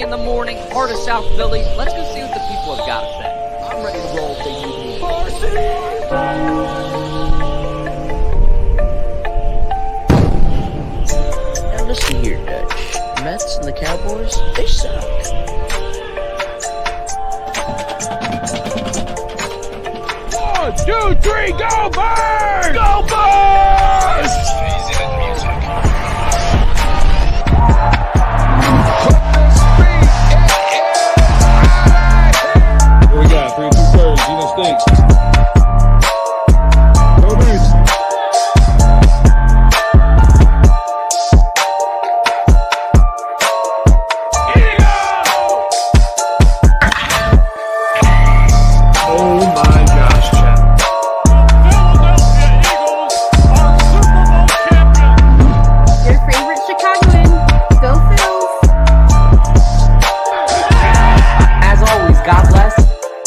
in the morning, heart of South Philly. Let's go see what the people have got to say. I'm ready to roll if they need me. Now listen here, Dutch. The Mets and the Cowboys, they suck. 1, 2, 3, go Birds! Go Birds! Here we go, 302BIRDS, you know stinks. Go Birds!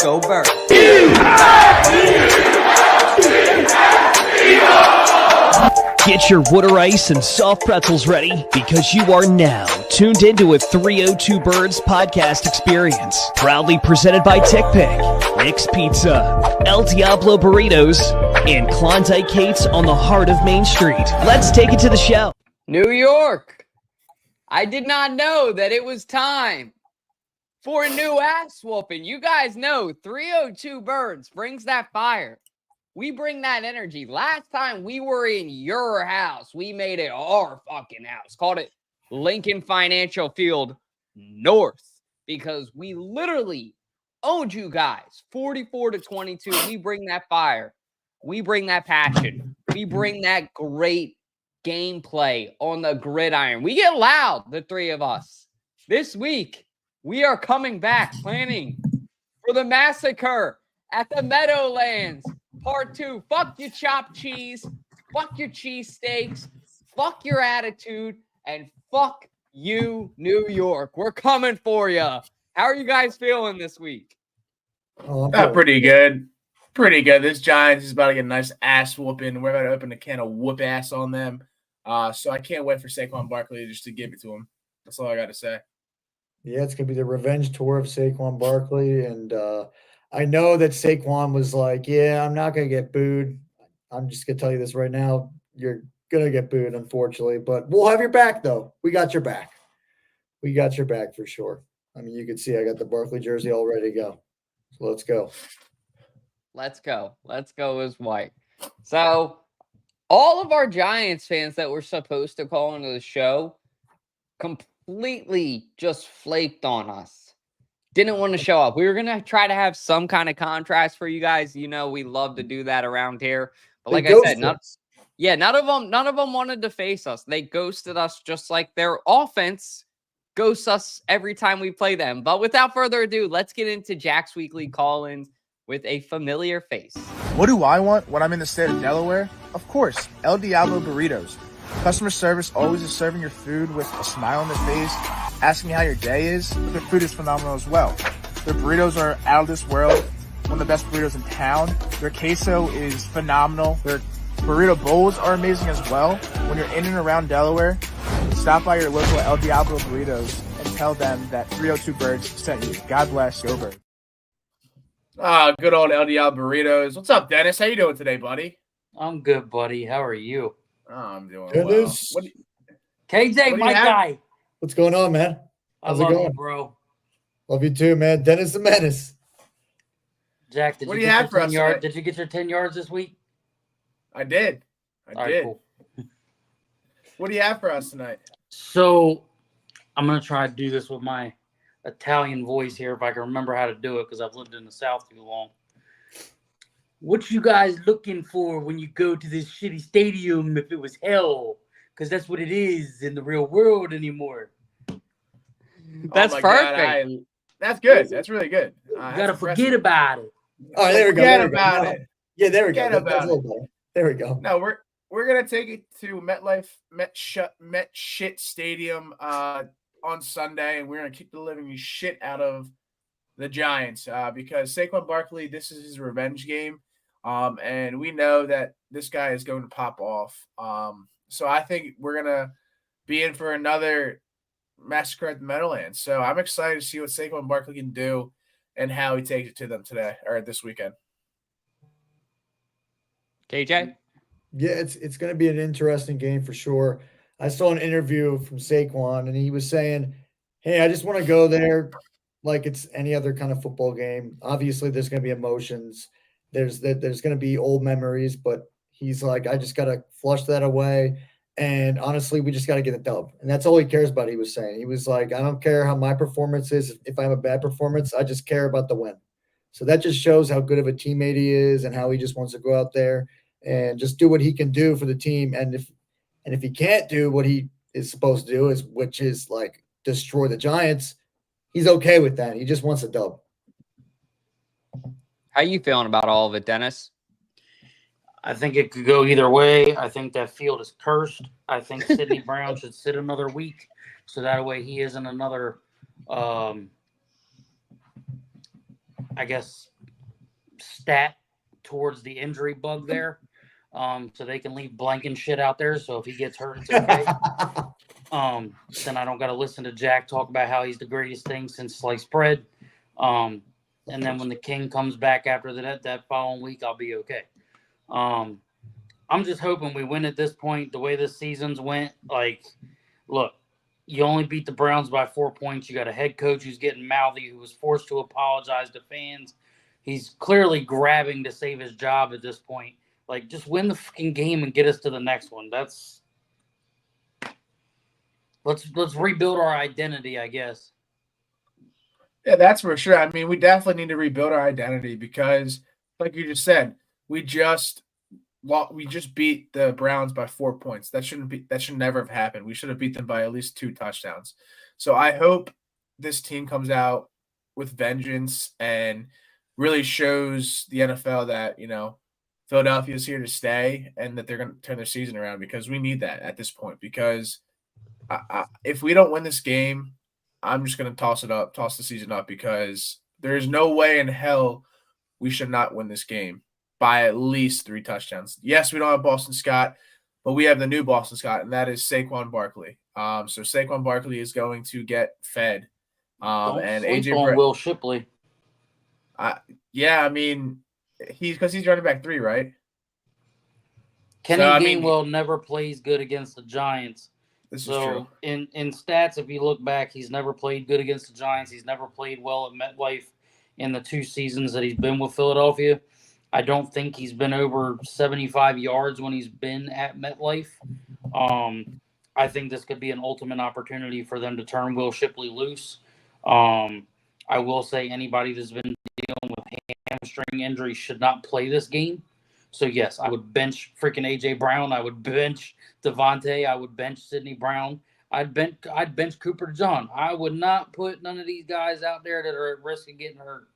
Go Birds. Get your water ice and soft pretzels ready because you are now tuned into a 302BIRDS podcast experience. Proudly presented by TickPick, Nick's Pizza, El Diablo Burritos, and Klondike Kate's on the heart of Main Street. Let's take it to the show. New York. I did not know that it was time for a new ass whooping. You guys know 302BIRDS brings that fire. We bring that energy. Last time we were in your house, we made it our fucking house. Called it Lincoln Financial Field North because we literally owned you guys 44-22. We bring that fire. We bring that passion. We bring that great gameplay on the gridiron. We get loud, the three of us. This week, we are coming back, planning for the massacre at the Meadowlands, part 2. Fuck your chopped cheese, fuck your cheesesteaks, fuck your attitude, and fuck you, New York. We're coming for you. How are you guys feeling this week? Pretty good. Pretty good. This Giants is about to get a nice ass whooping. We're about to open a can of whoop ass on them. So I can't wait for Saquon Barkley just to give it to him. That's all I got to say. Yeah, it's going to be the revenge tour of Saquon Barkley. And I know that Saquon was like, yeah, I'm not going to get booed. I'm just going to tell you this right now. You're going to get booed, unfortunately. But we'll have your back, though. We got your back. We got your back for sure. I mean, you can see I got the Barkley jersey all ready to go. So let's go. Let's go. Let's go as white. So all of our Giants fans that were supposed to call into the show completely just flaked on us. Didn't want to show up. We were going to try to have some kind of contrast for you guys. You know, we love to do that around here. But like I said, none of them wanted to face us. They ghosted us just like their offense ghosts us every time we play them. But without further ado, let's get into Jack's weekly call-ins with a familiar face. What do I want when I'm in the state of Delaware? Of course, El Diablo Burritos. Customer service always is serving your food with a smile on their face, asking how your day is, but their food is phenomenal as well. Their burritos are out of this world, one of the best burritos in town. Their queso is phenomenal. Their burrito bowls are amazing as well. When you're in and around Delaware, stop by your local El Diablo Burritos and tell them that 302BIRDS sent you. God bless, go Birds. Good old El Diablo Burritos. What's up, Dennis? How you doing today, buddy? I'm good, buddy. How are you? Oh, I'm doing Dennis. well. KJ, my guy. What's going on, man? How's I love it going? you, bro. Love you too, man. Dennis the Menace. Jack, did What you do you get have your for us 10 yards? today? Did you get your 10 yards this week? I did. All right, did. cool. What do you have for us tonight? So I'm going to try to do this with my Italian voice here if I can remember how to do it because I've lived in the South too long. What you guys looking for when you go to this shitty stadium if it was hell? Because that's what it is in the real world anymore. That's perfect. That's good. That's really good. You got to forget about it. Oh, there we go. Forget There we go. about No. it. Yeah, there we go. Forget That's about a little better. There we go. No, we're gonna take it to MetLife Met Shit Stadium on Sunday, and we're gonna kick the living shit out of the Giants because Saquon Barkley, this is his revenge game, and we know that this guy is going to pop off. So I think we're gonna be in for another massacre at the Meadowlands. So I'm excited to see what Saquon Barkley can do and how he takes it to them today or this weekend. KJ? Yeah, it's going to be an interesting game for sure. I saw an interview from Saquon, and he was saying, "Hey, I just want to go there like it's any other kind of football game. Obviously, there's going to be emotions. There's going to be old memories, but he's like, I just got to flush that away. And honestly, we just got to get a dub, and that's all he cares about." He was saying, he was like, "I don't care how my performance is. If I have a bad performance, I just care about the win." So that just shows how good of a teammate he is, and how he just wants to go out there and just do what he can do for the team. And if he can't do what he is supposed to do, which is like destroy the Giants, he's okay with that. He just wants a dub. How you feeling about all of it, Dennis? I think it could go either way. I think that field is cursed. I think Sidney Brown should sit another week, so that way he isn't another, I guess, stat towards the injury bug there. So they can leave blanking shit out there. So if he gets hurt, it's okay. Then I don't got to listen to Jack talk about how he's the greatest thing since sliced bread. And then when the king comes back after that following week, I'll be okay. I'm just hoping we win at this point. The way this season's went, like, look, you only beat the Browns by 4 points. You got a head coach who's getting mouthy, who was forced to apologize to fans. He's clearly grabbing to save his job at this point. Like, just win the fucking game and get us to the next one. Let's rebuild our identity, I guess. Yeah, that's for sure. I mean, we definitely need to rebuild our identity because, like you just said, we just beat the Browns by 4 points. That should never have happened. We should have beat them by at least 2 touchdowns. So I hope this team comes out with vengeance and really shows the NFL that, Philadelphia is here to stay and that they're going to turn their season around, because we need that at this point. Because if we don't win this game, I'm just going to toss the season up, because there's no way in hell we should not win this game by at least 3 touchdowns. Yes, we don't have Boston Scott, but we have the new Boston Scott, and that is Saquon Barkley. So Saquon Barkley is going to get fed. And AJ Will Shipley. Yeah, I mean, he's running back 3, right? Kenny Gainwell never plays good against the Giants. This is true. In stats, if you look back, he's never played good against the Giants. He's never played well at MetLife in the 2 seasons that he's been with Philadelphia. I don't think he's been over 75 yards when he's been at MetLife. I think this could be an ultimate opportunity for them to turn Will Shipley loose. I will say anybody that's been dealing with hamstring injury should not play this game. So, yes, I would bench freaking A.J. Brown. I would bench Devontae. I would bench Sidney Brown. I'd bench Cooper DeJean. I would not put none of these guys out there that are at risk of getting hurt.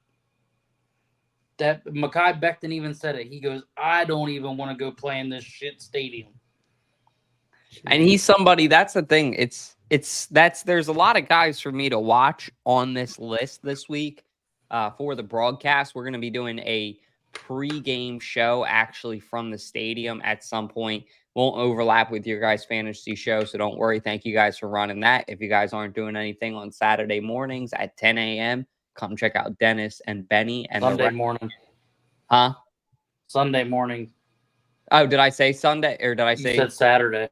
That Mekhi Becton even said it. He goes, I don't even want to go play in this shit stadium. And he's somebody, that's the thing. There's a lot of guys for me to watch on this list this week for the broadcast. We're going to be doing a pre-game show actually from the stadium at some point. Won't overlap with your guys' fantasy show, so don't worry. Thank you guys for running that. If you guys aren't doing anything on Saturday mornings at 10 a.m., come check out Dennis and Benny. And Sunday morning. Huh? Sunday morning. Oh, did I say Sunday or did I say? You said Saturday.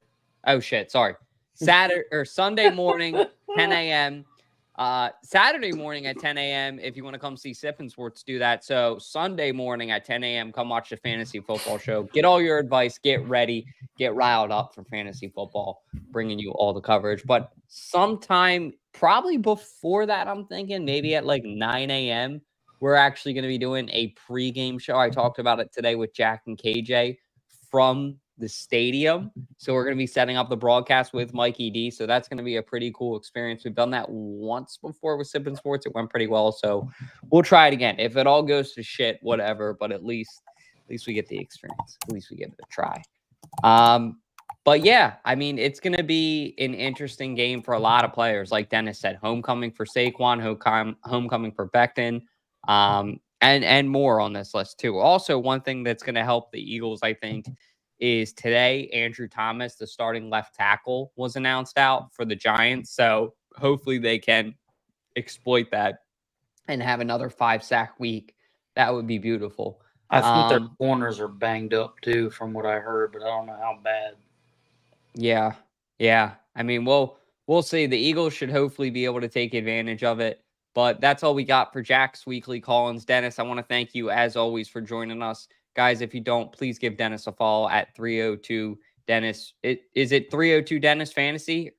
Oh, shit. Sorry. Sunday morning, 10 a.m. Saturday morning at 10 a.m. If you want to come see Sippin' Sports, do that. So Sunday morning at 10 a.m., come watch the fantasy football show. Get all your advice. Get ready. Get riled up for fantasy football, bringing you all the coverage. But sometime probably before that, I'm thinking maybe at like 9 a.m., we're actually going to be doing a pregame show. I talked about it today with Jack and KJ from the stadium. So we're going to be setting up the broadcast with Mikey D. So that's going to be a pretty cool experience. We've done that once before with Sippin' Sports. It went pretty well. So we'll try it again. If it all goes to shit, whatever, but at least we get the experience. At least we give it a try. But yeah, I mean, it's going to be an interesting game for a lot of players. Like Dennis said, homecoming for Saquon, homecoming for Becton, and more on this list too. Also, one thing that's going to help the Eagles, I think, is today Andrew Thomas, the starting left tackle, was announced out for the Giants. So hopefully they can exploit that and have another 5-sack week. That would be beautiful. I think their corners are banged up too, from what I heard, but I don't know how bad. Yeah. Yeah. I mean, we'll see. The Eagles should hopefully be able to take advantage of it. But that's all we got for Jack's Weekly Call-ins. Dennis, I want to thank you, as always, for joining us. Guys, if you don't, please give Dennis a follow at 302 Dennis. Is it 302 Dennis Fantasy?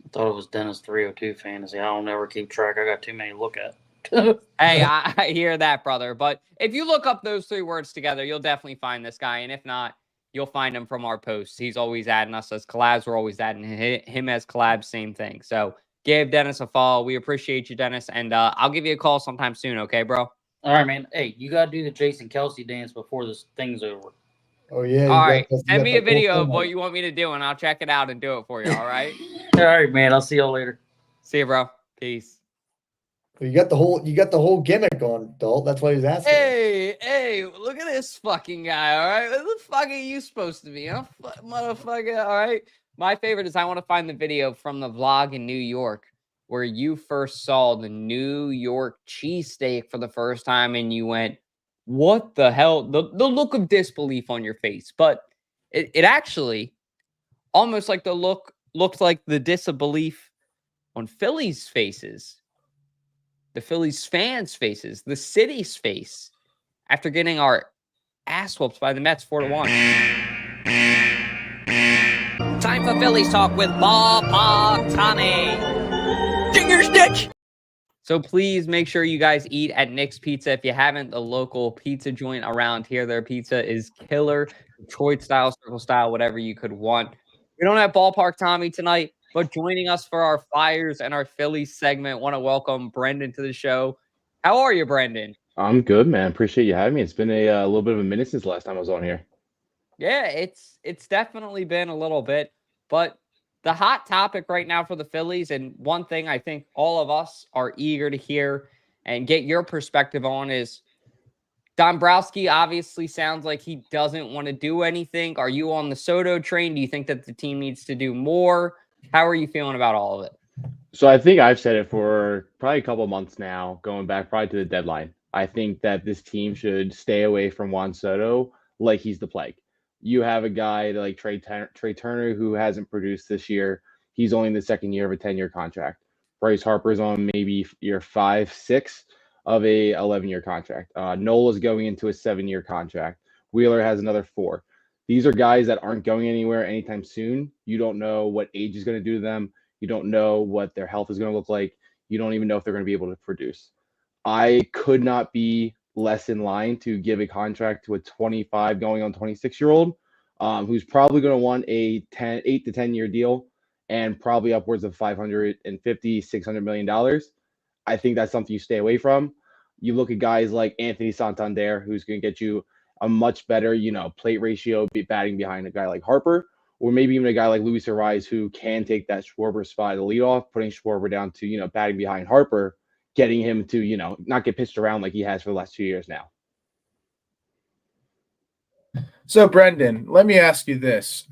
I thought it was Dennis 302 Fantasy. I don't ever keep track. I got too many to look at. Hey, I hear that, brother. But if you look up those 3 words together, you'll definitely find this guy. And if not, you'll find him from our posts. He's always adding us as collabs. We're always adding him as collabs. Same thing. So give Dennis a follow. We appreciate you, Dennis. And I'll give you a call sometime soon. Okay, bro? All right, man. Hey, you got to do the Jason Kelsey dance before this thing's over. Oh, yeah. All right. Send me a video of what you want me to do, and I'll check it out and do it for you. All right? All right, man. I'll see y'all later. See you, bro. Peace. You got the whole gimmick on, Dalt. That's why he's asking. Hey, look at this fucking guy, all right? What the fuck are you supposed to be, huh? Motherfucker, all right? My favorite is I want to find the video from the vlog in New York where you first saw the New York cheesesteak for the first time and you went, what the hell? The look of disbelief on your face. But it actually almost like the looked like the disbelief on Phillies' faces. The Phillies fans' faces, the city's face, after getting our ass whooped by the Mets 4-1. Time for Phillies talk with Ballpark Tommy. Finger stitch. So please make sure you guys eat at Nick's Pizza. If you haven't, the local pizza joint around here, their pizza is killer. Detroit style, circle style, whatever you could want. We don't have Ballpark Tommy tonight. But joining us for our Flyers and our Phillies segment, want to welcome Brendan to the show. How are you, Brendan? I'm good, man. Appreciate you having me. It's been a little bit of a minute since the last time I was on here. Yeah, it's definitely been a little bit. But the hot topic right now for the Phillies, and one thing I think all of us are eager to hear and get your perspective on is Dombrowski obviously sounds like he doesn't want to do anything. Are you on the Soto train? Do you think that the team needs to do more? How are you feeling about all of it? So I think I've said it for probably a couple of months now, going back probably to the deadline. I think that this team should stay away from Juan Soto like he's the plague. You have a guy like Trey Turner who hasn't produced this year. He's only in the second year of a 10-year contract. Bryce Harper's on maybe year 5, 6 of a 11-year contract. Nola's going into a 7-year contract. Wheeler has another 4. These are guys that aren't going anywhere anytime soon. You don't know what age is going to do to them. You don't know what their health is going to look like. You don't even know if they're going to be able to produce. I could not be less in line to give a contract to a 25 going on 26-year-old who's probably going to want a 8 to 10-year deal and probably upwards of $550, $600 million. I think that's something you stay away from. You look at guys like Anthony Santander, who's going to get you a much better, plate ratio, batting behind a guy like Harper, or maybe even a guy like Luis Ariz who can take that Schwarber spot to lead off, putting Schwarber down to, batting behind Harper, getting him to, not get pitched around like he has for the last 2 years now. So, Brendan, let me ask you this.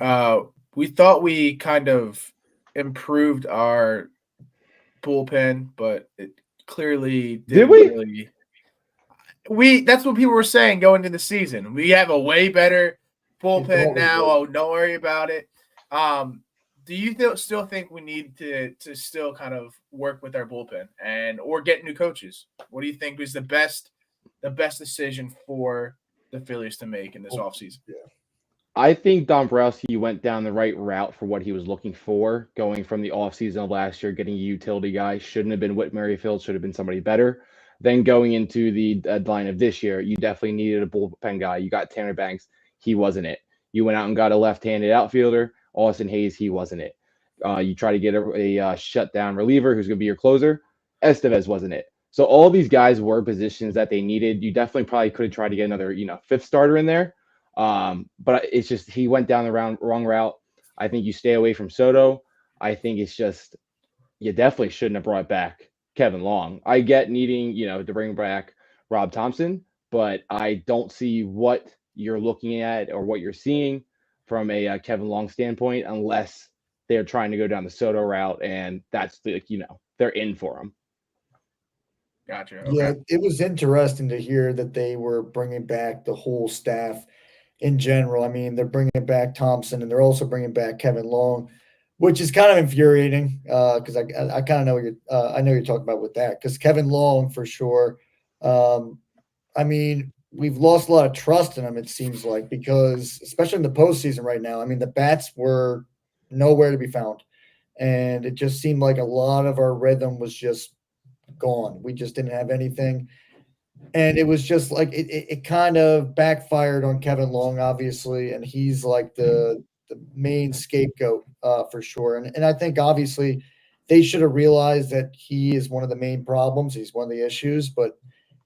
We thought we kind of improved our bullpen, but it clearly didn't. Did we? That's what people were saying going into the season. We have a way better bullpen now. Oh, don't worry about it. Do you still think we need to still kind of work with our bullpen or get new coaches? What do you think was the best decision for the Phillies to make in this offseason? Yeah. I think Dombrowski went down the right route for what he was looking for, going from the offseason of last year, getting a utility guy. Shouldn't have been Whit Merrifield, should have been somebody better. Then going into the deadline of this year, you definitely needed a bullpen guy. You got Tanner Banks. He wasn't it. You went out and got a left-handed outfielder, Austin Hayes. He wasn't it. You try to get a shutdown reliever who's going to be your closer. Estevez wasn't it. So all these guys were positions that they needed. You definitely probably could have tried to get another, fifth starter in there. But it's just he went down the wrong route. I think you stay away from Soto. I think it's just you definitely shouldn't have brought back Kevin Long. I get needing, to bring back Rob Thompson, but I don't see what you're looking at or what you're seeing from a Kevin Long standpoint unless they're trying to go down the Soto route, and that's they're in for him. Gotcha. Yeah, Okay. it was interesting to hear that they were bringing back the whole staff in general. I mean, they're bringing back Thompson, and they're also bringing back Kevin Long, which is kind of infuriating because I kind of know what I know you're talking about with that, because Kevin Long for sure. I mean, we've lost a lot of trust in him, it seems like, because especially in the postseason right now, I mean, the bats were nowhere to be found, and it just seemed like a lot of our rhythm was just gone. We just didn't have anything. And it was just like it kind of backfired on Kevin Long, obviously, and he's like the main scapegoat for sure. And I think obviously they should have realized that he is one of the main problems. He's one of the issues, but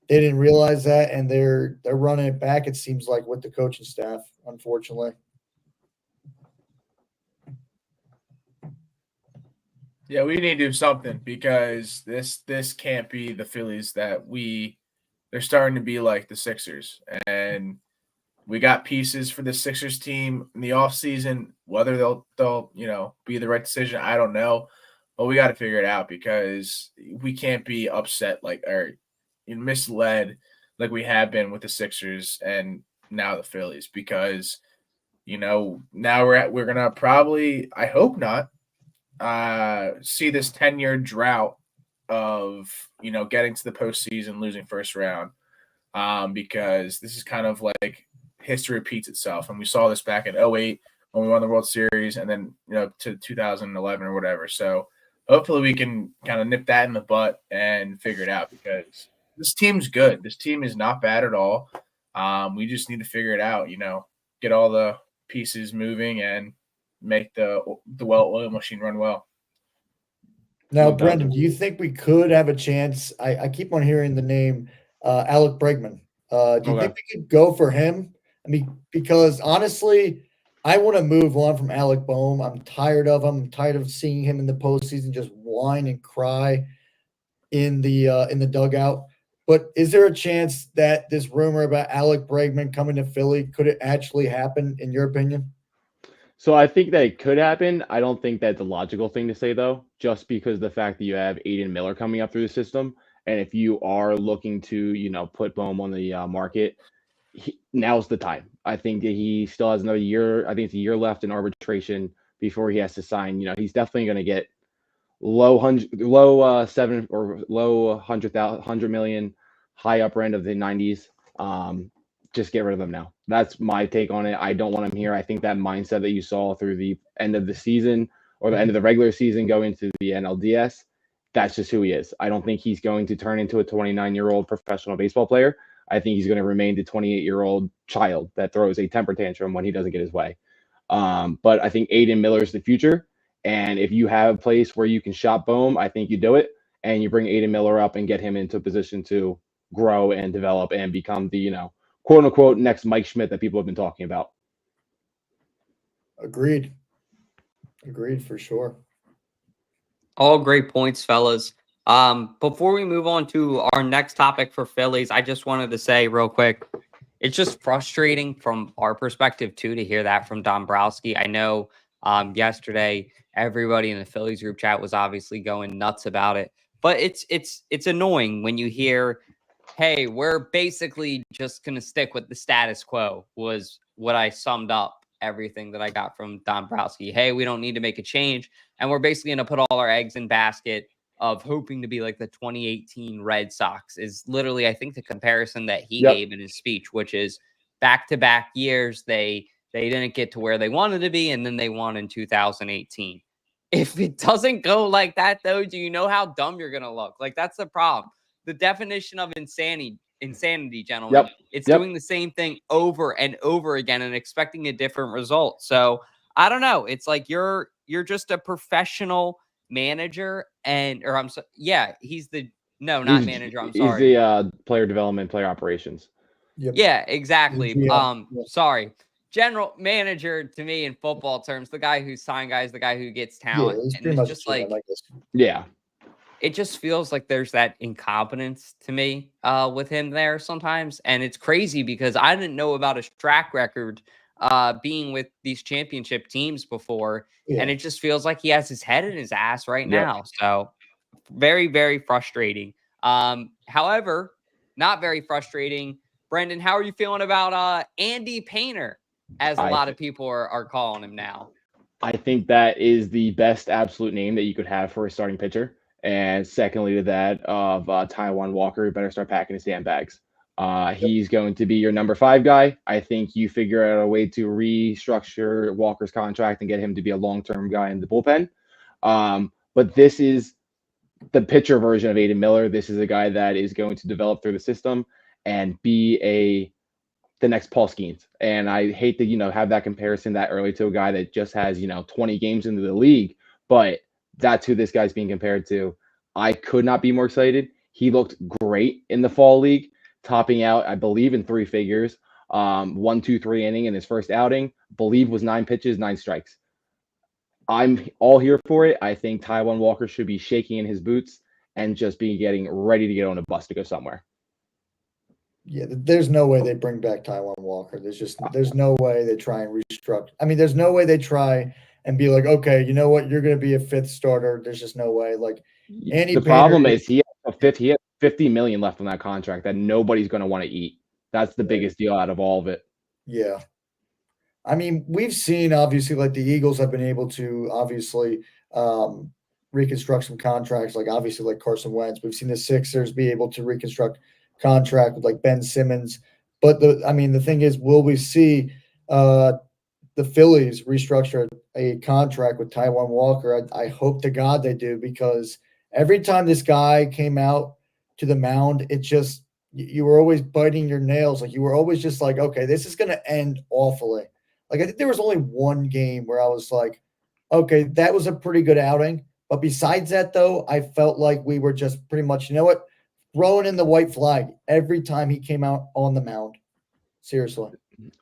they didn't realize that, and they're running it back. It seems like with the coaching staff, unfortunately. Yeah, we need to do something because this can't be the Phillies that they're starting to be like the Sixers. And we got pieces for the Sixers team in the offseason. Whether they'll be the right decision, I don't know. But we got to figure it out because we can't be upset or misled like we have been with the Sixers and now the Phillies, because now we're gonna probably, I hope not, see this 10-year drought of getting to the postseason, losing first round, because this is kind of like history repeats itself, and we saw this back in 2008 when we won the World Series, and then to 2011 or whatever. So hopefully we can kind of nip that in the butt and figure it out, because this team's good. This team is not bad at all. We just need to figure it out. Get all the pieces moving and make the well-oiled machine run well. Now, Brendan, do you think we could have a chance? I keep on hearing the name Alec Bregman. Do you think we could go for him? I mean, because honestly, I want to move on from Alec Boehm. I'm tired of him. I'm tired of seeing him in the postseason just whine and cry in the dugout. But is there a chance that this rumor about Alec Bregman coming to Philly, could it actually happen, in your opinion? So I think that it could happen. I don't think that's a logical thing to say, though, just because the fact that you have Aiden Miller coming up through the system. And if you are looking to, put Boehm on the market, now's the time. I think that he still has another year. I think it's a year left in arbitration before he has to sign. He's definitely going to get low 100 million, high upper end of the 90s. Just get rid of him now. That's my take on it. I don't want him here. I think that mindset that you saw through the end of the season or the end of the regular season go into the NLDS, that's just who he is. I don't think he's going to turn into a 29-year-old professional baseball player. I think he's going to remain the 28-year-old child that throws a temper tantrum when he doesn't get his way. But I think Aiden Miller's the future. And if you have a place where you can shop Boehm, I think you do it. And you bring Aiden Miller up and get him into a position to grow and develop and become the, quote unquote, next Mike Schmidt that people have been talking about. Agreed for sure. All great points, fellas. Before we move on to our next topic for Phillies, I just wanted to say real quick, it's just frustrating from our perspective too to hear that from Dombrowski. I know yesterday everybody in the Phillies group chat was obviously going nuts about it, but it's annoying when you hear, hey, we're basically just going to stick with the status quo, was what I summed up everything that I got from Dombrowski. Hey, we don't need to make a change. And we're basically going to put all our eggs in basket of hoping to be like the 2018 Red Sox is literally, I think, the comparison that he gave in his speech, which is back-to-back years. They didn't get to where they wanted to be, and then they won in 2018. If it doesn't go like that, though, do you know how dumb you're going to look? Like, that's the problem. The definition of insanity, gentlemen. It's doing the same thing over and over again and expecting a different result. So I don't know. It's like you're just a professional manager, he's manager. I'm sorry. He's the player development, player operations. Yeah, exactly. Sorry. General manager to me in football terms, the guy who signs guys, the guy who gets talent. And it's just like it just feels like there's that incompetence to me with him there sometimes. And it's crazy because I didn't know about his track record being with these championship teams before. Yeah. And it just feels like he has his head in his ass right Yep. now. So very, very frustrating. However, not very frustrating. Brendan, how are you feeling about Andy Painter, as a lot of people are calling him now? I think that is the best absolute name that you could have for a starting pitcher. And secondly to that of Taijuan Walker, you better start packing his damn bags. He's going to be your number 5 guy. I think you figure out a way to restructure Walker's contract and get him to be a long-term guy in the bullpen. But this is the pitcher version of Aiden Miller. This is a guy that is going to develop through the system and be the next Paul Skeens. And I hate to, have that comparison that early to a guy that just has, 20 games into the league, but that's who this guy's being compared to. I could not be more excited. He looked great in the fall league, topping out, I believe, in 3 figures. 1, 2, 3 inning in his first outing, believe was 9 pitches, 9 strikes. I'm all here for it. I think Taijuan Walker should be shaking in his boots and just be getting ready to get on a bus to go somewhere. Yeah, there's no way they bring back Taijuan Walker. There's no way they try and restructure. I mean, there's no way they try and be like, okay, you know what, you're going to be a 5th starter. There's just no way. Like Andy the Painter, problem is he has $50 million left on that contract that nobody's going to want to eat. That's the biggest deal out of all of it. Yeah. I mean, we've seen obviously like the Eagles have been able to obviously reconstruct some contracts, like obviously like Carson Wentz. We've seen the Sixers be able to reconstruct contract with like Ben Simmons. But the thing is, will we see the Phillies restructure a contract with Taijuan Walker? I hope to God they do, because every time this guy came out to the mound, it just, you were always biting your nails. Like you were always just like, okay, this is going to end awfully. Like I think there was only one game where I was like, okay, that was a pretty good outing. But besides that, though, I felt like we were just pretty much, you know what, throwing in the white flag every time he came out on the mound. Seriously.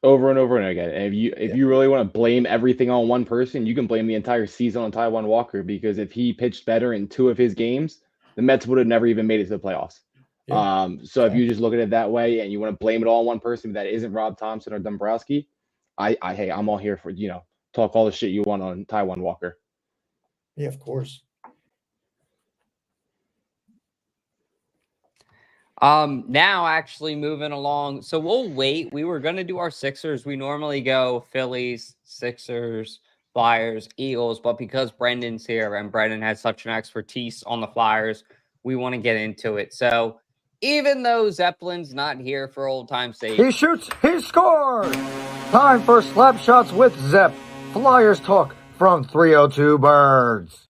Over and over and again. And if you really want to blame everything on one person, you can blame the entire season on Taijuan Walker, because if he pitched better in 2 of his games, the Mets would have never even made it to the playoffs. Yeah. So if you just look at it that way and you want to blame it all on one person that isn't Rob Thompson or Dombrowski, hey, I'm all here for, talk all the shit you want on Taijuan Walker. Yeah, of course. Now actually moving along. So we'll wait. We were going to do our Sixers. We normally go Phillies, Sixers, Flyers, Eagles, but because Brendan's here and Brendan has such an expertise on the Flyers, we want to get into it. So even though Zeppelin's not here for old time's sake, He shoots, he scores! Time for slap shots with Zep. Flyers talk from 302 Birds.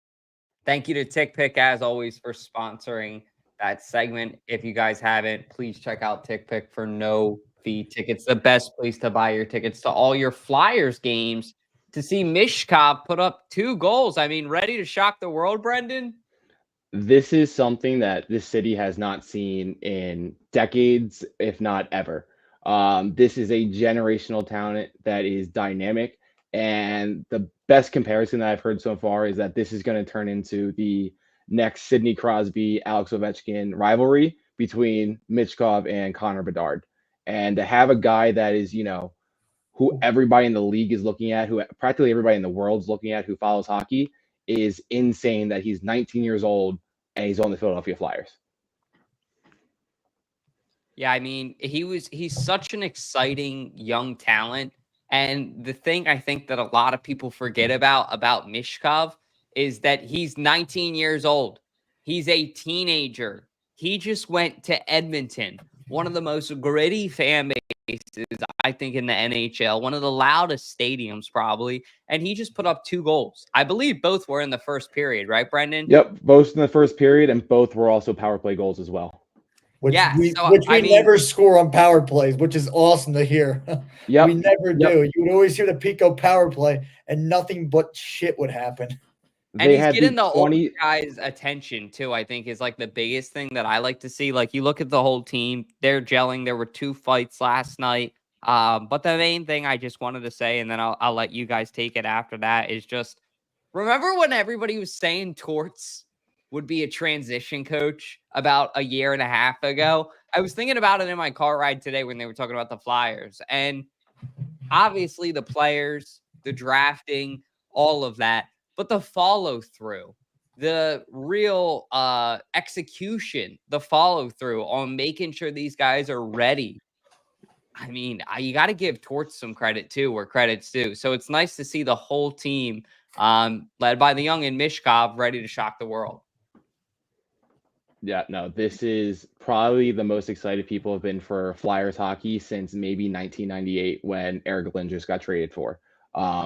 thank you to TickPick, as always, for sponsoring that segment. If you guys haven't, please check out TickPick for no fee tickets. The best place to buy your tickets to all your Flyers games, to see Mishkov put up 2 goals. I mean, ready to shock the world, Brendan? This is something that this city has not seen in decades, if not ever. This is a generational talent that is dynamic. And the best comparison that I've heard so far is that this is going to turn into the next Sidney Crosby, Alex Ovechkin rivalry between Michkov and Connor Bedard. And to have a guy that is, who everybody in the league is looking at, who practically everybody in the world's looking at, who follows hockey, is insane that he's 19 years old and he's on the Philadelphia Flyers. Yeah, I mean, he's such an exciting young talent. And the thing I think that a lot of people forget about Mishkov is that he's 19 years old. He's a teenager. He just went to Edmonton, one of the most gritty fan bases, I think, in the NHL, one of the loudest stadiums probably. And he just put up 2 goals. I believe both were in the first period, right, Brendan? Yep, both in the first period, and both were also power play goals as well. Which yeah, we I mean, never score on power plays, which is awesome to hear. Yep. We never do. You would always hear the Pico power play, and nothing but shit would happen. And he's getting the old guys' attention too, I think, is like the biggest thing that I like to see. Like, you look at the whole team, they're gelling. There were 2 fights last night. But the main thing I just wanted to say, and then I'll let you guys take it after that, is just remember when everybody was saying Torts would be a transition coach about a year and a half ago? I was thinking about it in my car ride today when they were talking about the Flyers. And obviously the players, the drafting, all of that, but the follow through, the real execution, the follow through on making sure these guys are ready. I mean, you got to give Torts some credit too, where credit's due. So it's nice to see the whole team, led by the young and Mishkov, ready to shock the world. Yeah, no, this is probably the most excited people have been for Flyers hockey since maybe 1998 when Eric Lindros got traded for.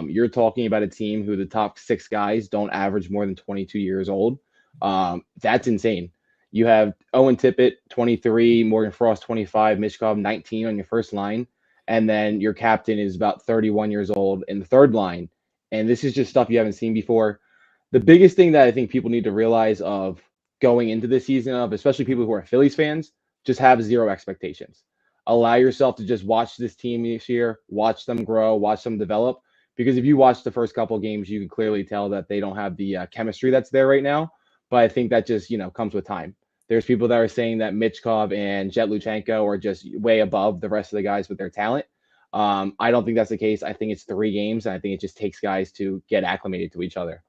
You're talking about a team who the top 6 guys don't average more than 22 years old. That's insane. You have Owen Tippett, 23, Morgan Frost, 25, Mishkov, 19 on your first line. And then your captain is about 31 years old in the third line. And this is just stuff you haven't seen before. The biggest thing that I think people need to realize of going into the season, of especially people who are Phillies fans, just have zero expectations. Allow yourself to just watch this team this year, watch them grow, watch them develop. Because if you watch the first couple of games, you can clearly tell that they don't have the chemistry that's there right now. But I think that just, comes with time. There's people that are saying that Michkov and Jet Luchenko are just way above the rest of the guys with their talent. I don't think that's the case. I think it's 3 games, and I think it just takes guys to get acclimated to each other.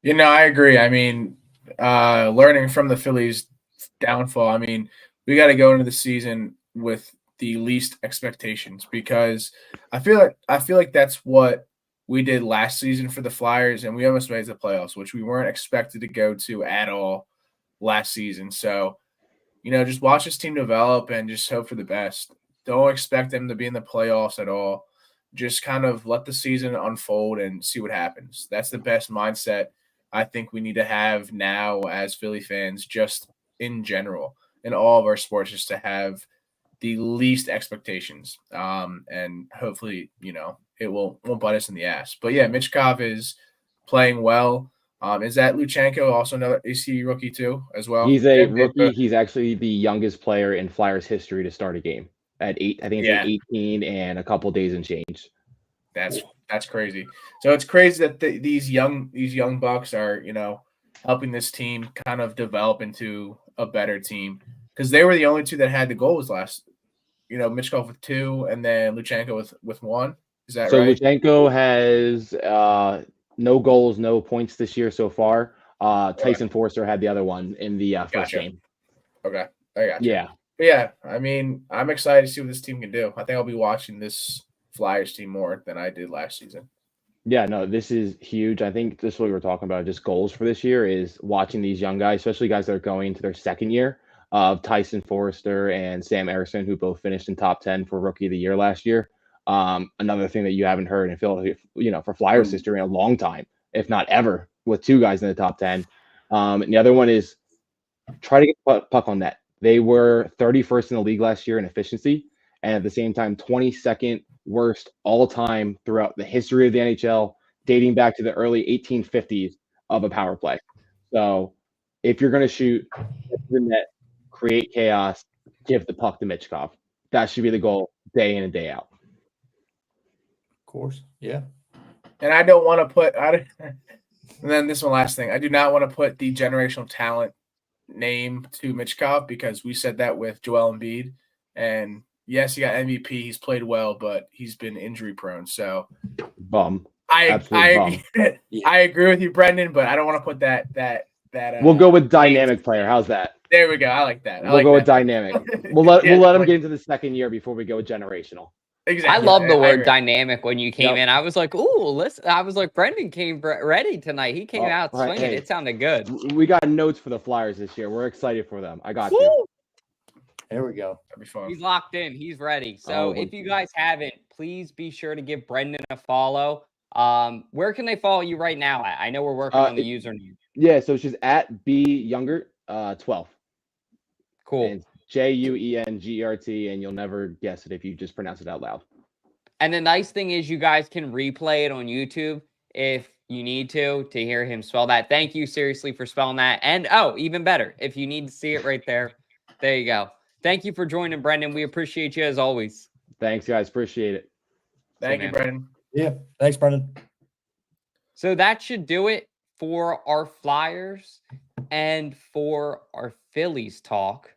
I agree. I mean, learning from the Phillies' downfall, I mean, we got to go into the season with the least expectations, because I feel like that's what we did last season for the Flyers, and we almost made the playoffs, which we weren't expected to go to at all last season. So, just watch this team develop and just hope for the best. Don't expect them to be in the playoffs at all. Just kind of let the season unfold and see what happens. That's the best mindset I think we need to have now as Philly fans, just in general, in all of our sports, just to have the least expectations. And hopefully, it won't bite us in the ass. But yeah, Michkov is playing well. Is that Luchenko also another AC rookie too, as well? He's a rookie. He's actually the youngest player in Flyers history to start a game at 8. I think it's like 18 and a couple days and change. That's crazy. So it's crazy that these young bucks are, helping this team kind of develop into a better team, because they were the only 2 that had the goals last. Michkov with 2, and then Luchenko with 1. Is that right? So Luchenko has no goals, no points this year so far. Tyson Forster had the other one in the first game. Okay, I got you. Yeah. But yeah, I mean, I'm excited to see what this team can do. I think I'll be watching this Flyers team more than I did last season. Yeah, no, this is huge. I think this is what we were talking about, just goals for this year, is watching these young guys, especially guys that are going into their second year, of Tyson Forster and Sam Erickson, who both finished in top 10 for Rookie of the Year last year. Another thing that you haven't heard in Philadelphia, for Flyers history in a long time, if not ever, with 2 guys in the top 10. And the other one is try to get puck on net. They were 31st in the league last year in efficiency, and at the same time, 22nd worst all time throughout the history of the NHL, dating back to the early 1850s of a power play. So if you're going to shoot the net, create chaos, give the puck to Michkov. That should be the goal day in and day out. Of course. Yeah. And I don't want to put and then this one last thing. I do not want to put the generational talent name to Michkov, because we said that with Joel Embiid, and yes, he got MVP. He's played well, but he's been injury prone. So bum. I agree with you, Brendan, but I don't want to put that. We'll go with dynamic player. How's that? There we go. I like that. We'll go with dynamic. We'll let him get into the second year before we go with generational. Exactly. I love the word dynamic when you came in. I was like, ooh, listen. I was like, Brendan came ready tonight. He came out swinging. Hey, it sounded good. We got notes for the Flyers this year. We're excited for them. I got you. There we go. That'd be fun. He's locked in. He's ready. So if you guys haven't, please be sure to give Brendan a follow. Where can they follow you right now? I know we're working on the username. Yeah, so it's just at @BYounger12. Cool. And JUENGERT, and you'll never guess it if you just pronounce it out loud. And the nice thing is you guys can replay it on YouTube if you need to hear him spell that. Thank you seriously for spelling that. And even better, if you need to see it right there, there you go. Thank you for joining, Brendan. We appreciate you as always. Thanks, guys. Appreciate it. Thank you, Brendan. Yeah. Thanks, Brendan. So that should do it for our Flyers and for our Phillies talk.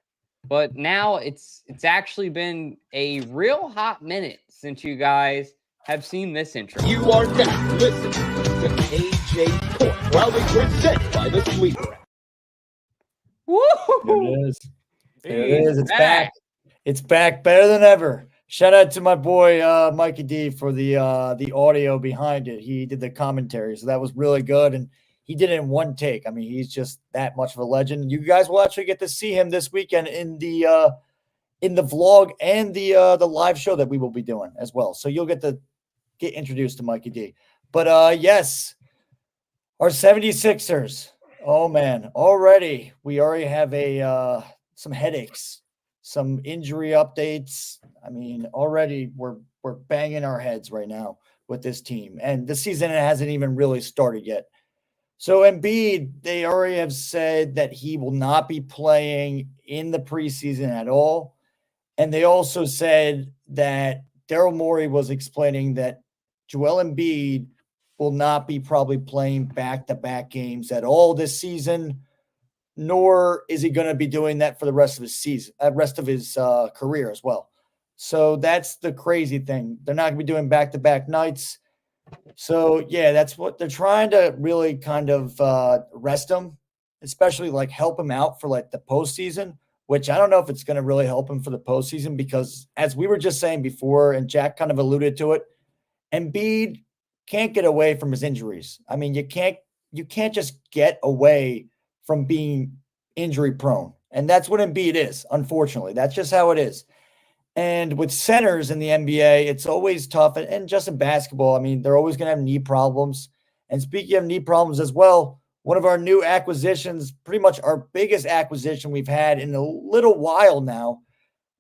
but now it's actually been a real hot minute since you guys have seen this intro. You are now listening to AJ Court, proudly presented by the Sleeper. Woo! There it is. There it He's is. It's back. It's back better than ever. Shout out to my boy Mikey D for the audio behind it. He did the commentary, so that was really good, and he did it in one take. I mean, he's just that much of a legend. You guys will actually get to see him this weekend in the vlog and the live show that we will be doing as well. So you'll get introduced to Mikey D. But yes, our 76ers. Oh man, we already have some headaches, some injury updates. I mean, already we're banging our heads right now with this team, and the season hasn't even really started yet. So Embiid, they already have said that he will not be playing in the preseason at all. And they also said that Daryl Morey was explaining that Joel Embiid will not be probably playing back-to-back games at all this season, nor is he going to be doing that for the rest of his season, rest of his career as well. So that's the crazy thing. They're not going to be doing back-to-back nights. So, yeah, that's what they're trying to really kind of rest him, especially like help him out for like the postseason, which I don't know if it's going to really help him for the postseason because as we were just saying before, and Jack kind of alluded to it, Embiid can't get away from his injuries. I mean, you can't just get away from being injury prone. And that's what Embiid is, unfortunately. That's just how it is. And with centers in the NBA, it's always tough. And just in basketball, I mean, they're always going to have knee problems. And speaking of knee problems as well, one of our new acquisitions, pretty much our biggest acquisition we've had in a little while now,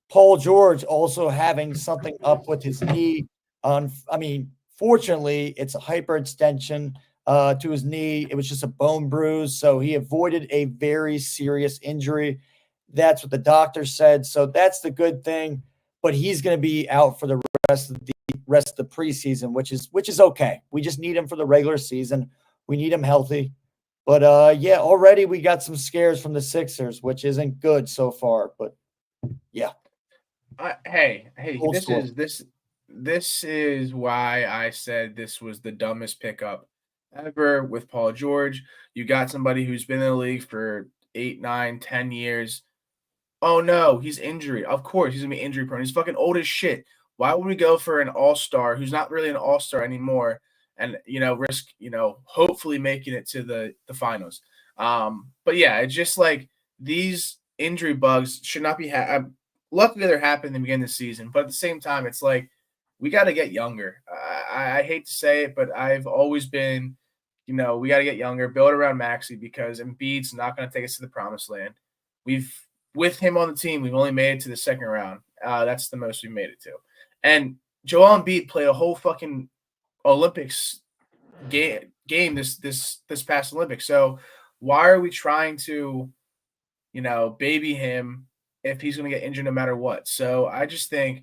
Paul George also having something up with his knee. Fortunately, it's a hyperextension to his knee. It was just a bone bruise, so he avoided a very serious injury. That's what the doctor said. So that's the good thing. But he's going to be out for the rest of the preseason, which is okay. We just need him for the regular season. We need him healthy. But yeah, already we got some scares from the Sixers, which isn't good so far. But yeah. Hey, this is why I said this was the dumbest pickup ever with Paul George. You got somebody who's been in the league for 8, 9, 10 years. Oh no, he's injury. Of course, he's gonna be injury prone. He's fucking old as shit. Why would we go for an all-star who's not really an all-star anymore and risk, hopefully making it to the finals? But yeah, it's just like these injury bugs should not be luckily they're happening in the beginning of the season, but at the same time, it's like we got to get younger. I hate to say it, but I've always been, we got to get younger, build around Maxey because Embiid's not going to take us to the promised land. With him on the team, we've only made it to the second round. That's the most we made it to. And Joel Embiid played a whole fucking Olympics game this past Olympics. So why are we trying to, baby him if he's going to get injured no matter what? So I just think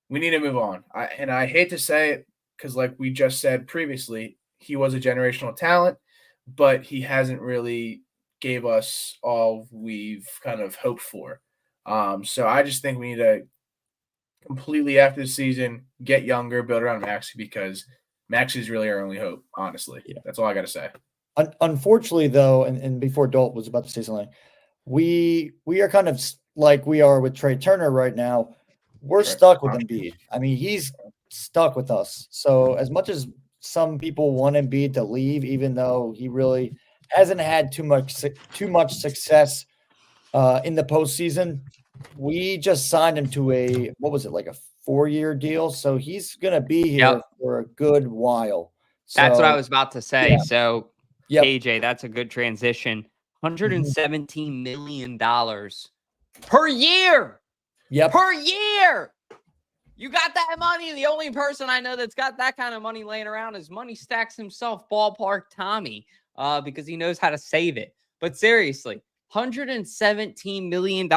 we need to move on. I hate to say it because, like we just said previously, he was a generational talent, but he hasn't really gave us all we've kind of hoped for. So I just think we need to completely after the season get younger, build around Maxey because Maxey is really our only hope, honestly. Yeah. That's all I got to say. Unfortunately, though, and before Dalt was about to say something, we are kind of like we are with Trey Turner right now. We're stuck with Embiid. I mean, he's stuck with us. So as much as some people want Embiid to leave, even though he really hasn't had too much success in the postseason, we just signed him to a 4-year deal. So he's going to be here for a good while. So, that's what I was about to say. Yeah. So, KJ, that's a good transition. $117 million per year. Yep. Per year. You got that money. The only person I know that's got that kind of money laying around is Money Stacks himself, Ballpark Tommy, because he knows how to save it. But seriously, $117 million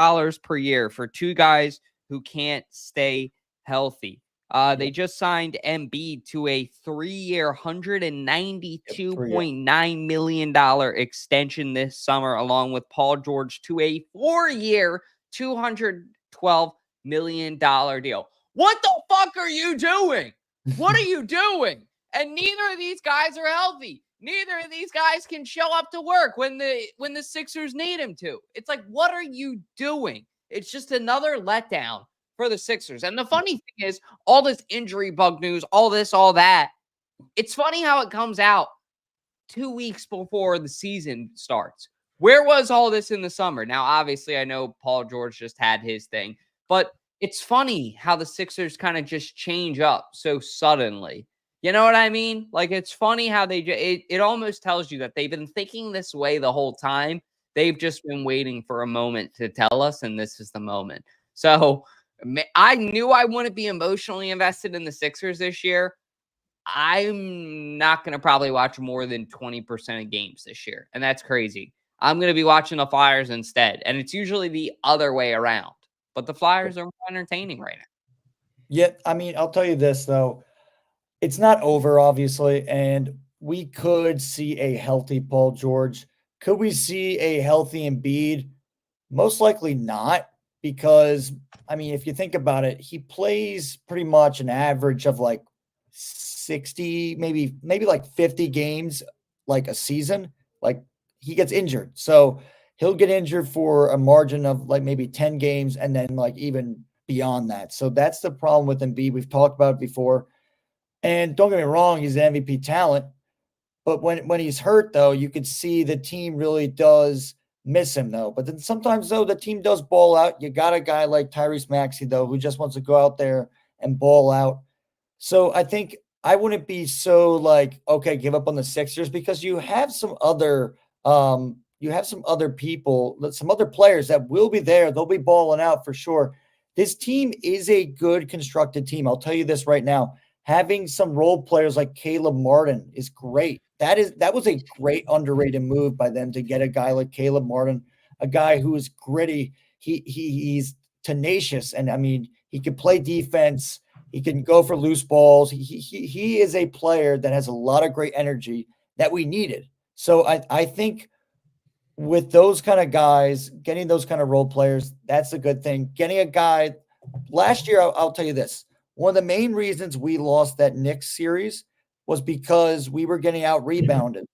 per year for two guys who can't stay healthy. They just signed Embiid to a 3-year, $192.9 million extension this summer, along with Paul George to a 4-year, $212 million deal. What the fuck are you doing? What are you doing? And neither of these guys are healthy. Neither of these guys can show up to work when the Sixers need him to. It's like, what are you doing? It's just another letdown for the Sixers. And the funny thing is, all this injury bug news, all this, all that, it's funny how it comes out 2 weeks before the season starts. Where was all this in the summer? Now, obviously, I know Paul George just had his thing, but it's funny how the Sixers kind of just change up so suddenly. You know what I mean? Like, it's funny how it almost tells you that they've been thinking this way the whole time. They've just been waiting for a moment to tell us, and this is the moment. So I knew I wouldn't be emotionally invested in the Sixers this year. I'm not going to probably watch more than 20% of games this year, and that's crazy. I'm going to be watching the Flyers instead, and it's usually the other way around. But the Flyers are more entertaining right now. Yeah, I mean, I'll tell you this, though. It's not over, obviously, and we could see a healthy Paul George. Could we see a healthy Embiid? Most likely not, because, I mean, if you think about it, he plays pretty much an average of like 60, maybe like 50 games like a season. Like, he gets injured. So he'll get injured for a margin of like maybe 10 games and then like even beyond that. So that's the problem with Embiid. We've talked about it before. And don't get me wrong, he's an MVP talent. But when he's hurt, though, you could see the team really does miss him, though. But then sometimes, though, the team does ball out. You got a guy like Tyrese Maxey, though, who just wants to go out there and ball out. So I think I wouldn't be so like, okay, give up on the Sixers, because you have some other people, some other players that will be there. They'll be balling out for sure. This team is a good constructed team. I'll tell you this right now. Having some role players like Caleb Martin is great. That was a great underrated move by them to get a guy like Caleb Martin, a guy who is gritty. He's tenacious, and I mean, he can play defense. He can go for loose balls. He is a player that has a lot of great energy that we needed. So I think with those kind of guys, getting those kind of role players, that's a good thing. Getting a guy last year, I'll tell you this. One of the main reasons we lost that Knicks series was because we were getting out rebounded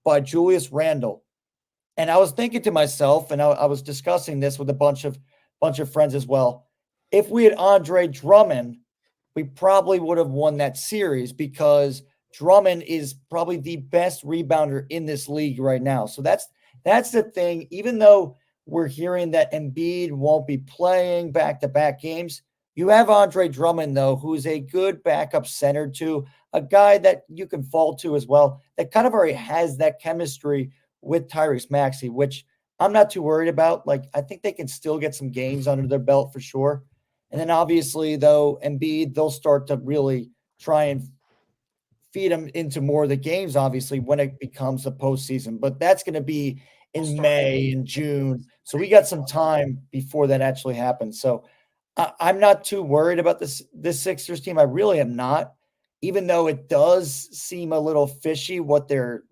by Julius Randle. And I was thinking to myself, and I was discussing this with a bunch of friends as well. If we had Andre Drummond, we probably would have won that series, because Drummond is probably the best rebounder in this league right now. So that's the thing. Even though we're hearing that Embiid won't be playing back-to-back games, you have Andre Drummond, though, who's a good backup center to a guy that you can fall to as well, that kind of already has that chemistry with Tyrese Maxey, which I'm not too worried about. Like, I think they can still get some games under their belt for sure. And then obviously, though, Embiid, they'll start to really try and feed him into more of the games, obviously, when it becomes the postseason. But that's going to be in May and June. So we got some time before that actually happens. So I'm not too worried about this Sixers team. I really am not, even though it does seem a little fishy what they're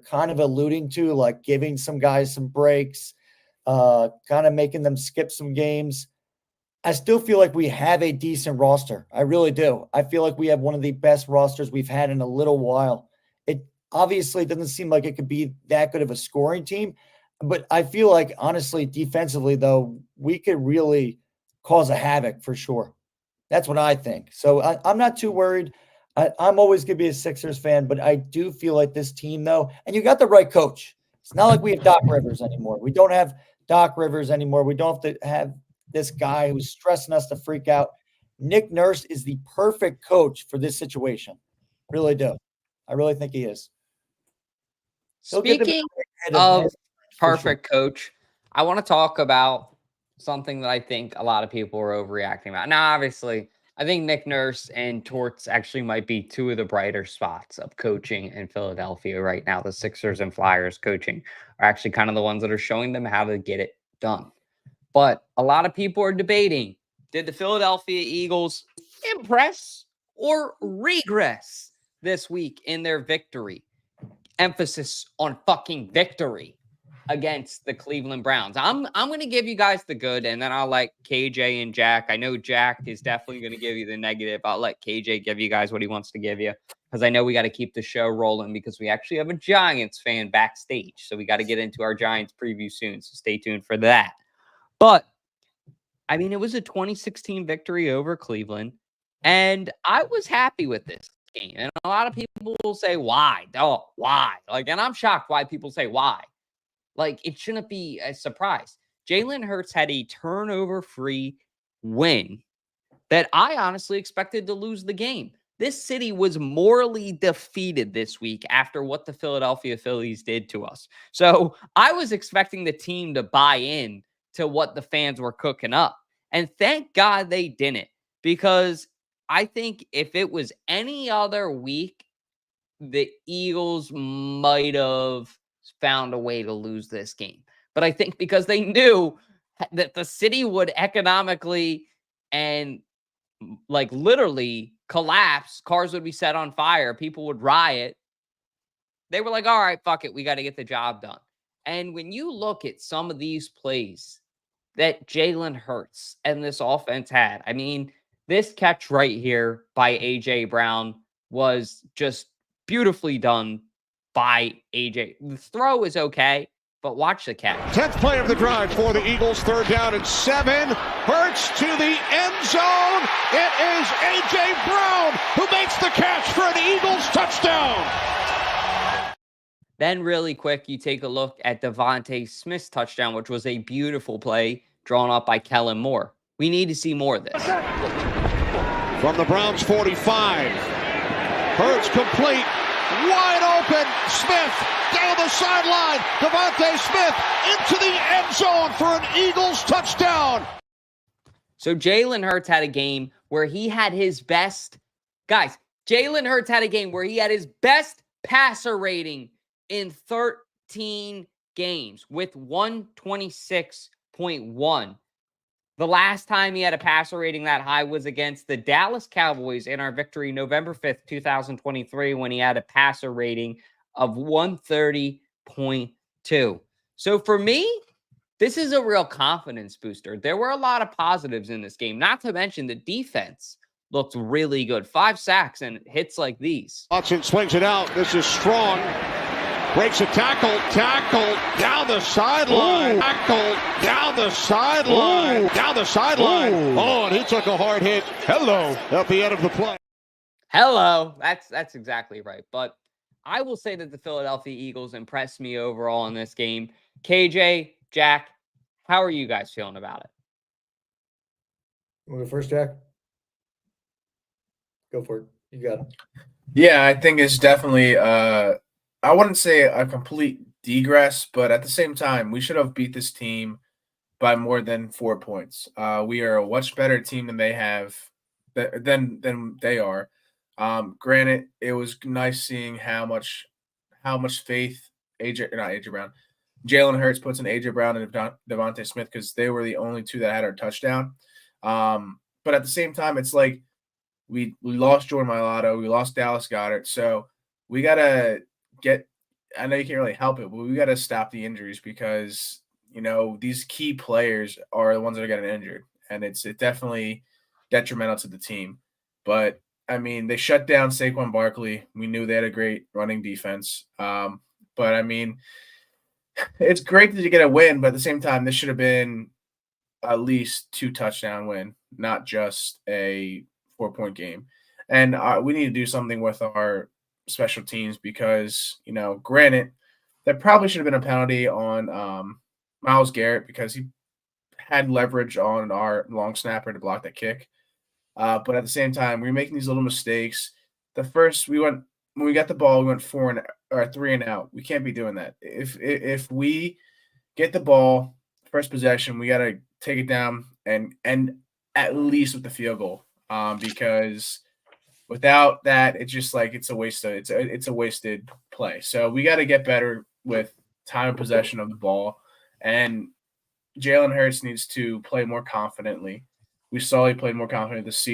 kind of alluding to, like giving some guys some breaks, kind of making them skip some games. I still feel like we have a decent roster. I really do. I feel like we have one of the best rosters we've had in a little while. It obviously doesn't seem like it could be that good of a scoring team, but I feel like, honestly, defensively, though, we could really cause a havoc for sure. That's what I think. So I'm not too worried. I'm always going to be a Sixers fan, but I do feel like this team, though, and you got the right coach. It's not like we have Doc Rivers anymore. We don't have Doc Rivers anymore. We don't have to have this guy who's stressing us to freak out. Nick Nurse is the perfect coach for this situation. Really do. I really think he is. Speaking of perfect coach, I want to talk about something that I think a lot of people are overreacting about. Now, obviously, I think Nick Nurse and Torts actually might be two of the brighter spots of coaching in Philadelphia right now. The Sixers and Flyers coaching are actually kind of the ones that are showing them how to get it done. But a lot of people are debating, did the Philadelphia Eagles impress or regress this week in their victory? Emphasis on fucking victory. against the Cleveland Browns. I'm going to give you guys the good, and then I'll let KJ and Jack. I know Jack is definitely going to give you the negative. I'll let KJ give you guys what he wants to give you, because I know we got to keep the show rolling because we actually have a Giants fan backstage. So we got to get into our Giants preview soon. So stay tuned for that. But I mean, it was a 2016 victory over Cleveland, and I was happy with this game. And a lot of people will say, why? Oh, why? Like, and I'm shocked why people say why. Like, it shouldn't be a surprise. Jalen Hurts had a turnover-free win that I honestly expected to lose the game. This city was morally defeated this week after what the Philadelphia Phillies did to us. So I was expecting the team to buy in to what the fans were cooking up. And thank God they didn't, because I think if it was any other week, the Eagles might have found a way to lose this game. But I think because they knew that the city would economically and like literally collapse, cars would be set on fire, people would riot, they were like, all right, fuck it, we got to get the job done. And when you look at some of these plays that Jalen Hurts and this offense had, I mean, this catch right here by A.J. Brown was just beautifully done by AJ. The throw is okay, but watch the catch. 10th play of the drive for the Eagles, 3rd down and 7. Hurts to the end zone. It is A.J. Brown who makes the catch for an Eagles touchdown. Then really quick, you take a look at Devontae Smith's touchdown, which was a beautiful play drawn up by Kellen Moore. We need to see more of this. From the Browns 45. Hurts complete. Wide open, Smith down the sideline, Devontae Smith into the end zone for an Eagles touchdown. So Jalen Hurts had a game where he had his best, guys, Jalen Hurts had a game where he had his best passer rating in 13 games with 126.1. The last time he had a passer rating that high was against the Dallas Cowboys in our victory November 5th, 2023, when he had a passer rating of 130.2. So for me, this is a real confidence booster. There were a lot of positives in this game, not to mention the defense looked really good. 5 sacks and hits like these. Watson swings it out. This is strong. Breaks a tackle down the sideline. Tackle down the sideline. Down the sideline. Oh, and he took a hard hit. Hello. At the end of the play. Hello. That's exactly right. But I will say that the Philadelphia Eagles impressed me overall in this game. KJ, Jack, how are you guys feeling about it? Want to go first, Jack? Go for it. You got it. Yeah, I think it's definitely I wouldn't say a complete degress, but at the same time, we should have beat this team by more than 4 points. We are a much better team than they have, than they are. Granted, it was nice seeing how much faith Jalen Hurts puts in AJ Brown and Devontae Smith, because they were the only two that had our touchdown. But at the same time, it's like we lost Jordan Mailata, we lost Dallas Goedert, so we gotta I know you can't really help it, but we got to stop the injuries, because, you know, these key players are the ones that are getting injured, and it's definitely detrimental to the team. But, I mean, they shut down Saquon Barkley. We knew they had a great running defense. But, I mean, it's great that you get a win, but at the same time, this should have been at least 2 touchdown win, not just a 4-point game. And we need to do something with our special teams, because, you know, granted, there probably should have been a penalty on Myles Garrett, because he had leverage on our long snapper to block that kick. But at the same time, we were making these little mistakes. When we got the ball, we went 3 and out. We can't be doing that. If we get the ball, first possession, we got to take it down and at least with the field goal, because without that, it's just like it's a wasted play. So we got to get better with time of possession of the ball, and Jalen Hurts needs to play more confidently. We saw he played more confident this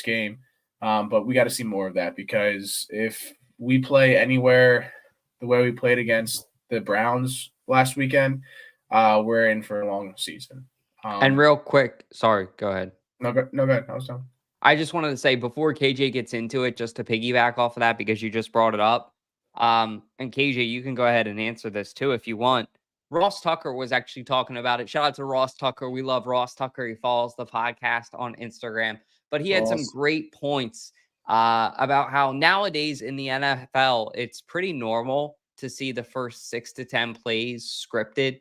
game, but we got to see more of that, because if we play anywhere the way we played against the Browns last weekend, we're in for a long season. And real quick, sorry, go ahead. No, go ahead. I was done. I just wanted to say before KJ gets into it, just to piggyback off of that, because you just brought it up. And KJ, you can go ahead and answer this too if you want. Ross Tucker was actually talking about it. Shout out to Ross Tucker. We love Ross Tucker. He follows the podcast on Instagram. But he had some great points about how nowadays in the NFL, it's pretty normal to see the first 6 to 10 plays scripted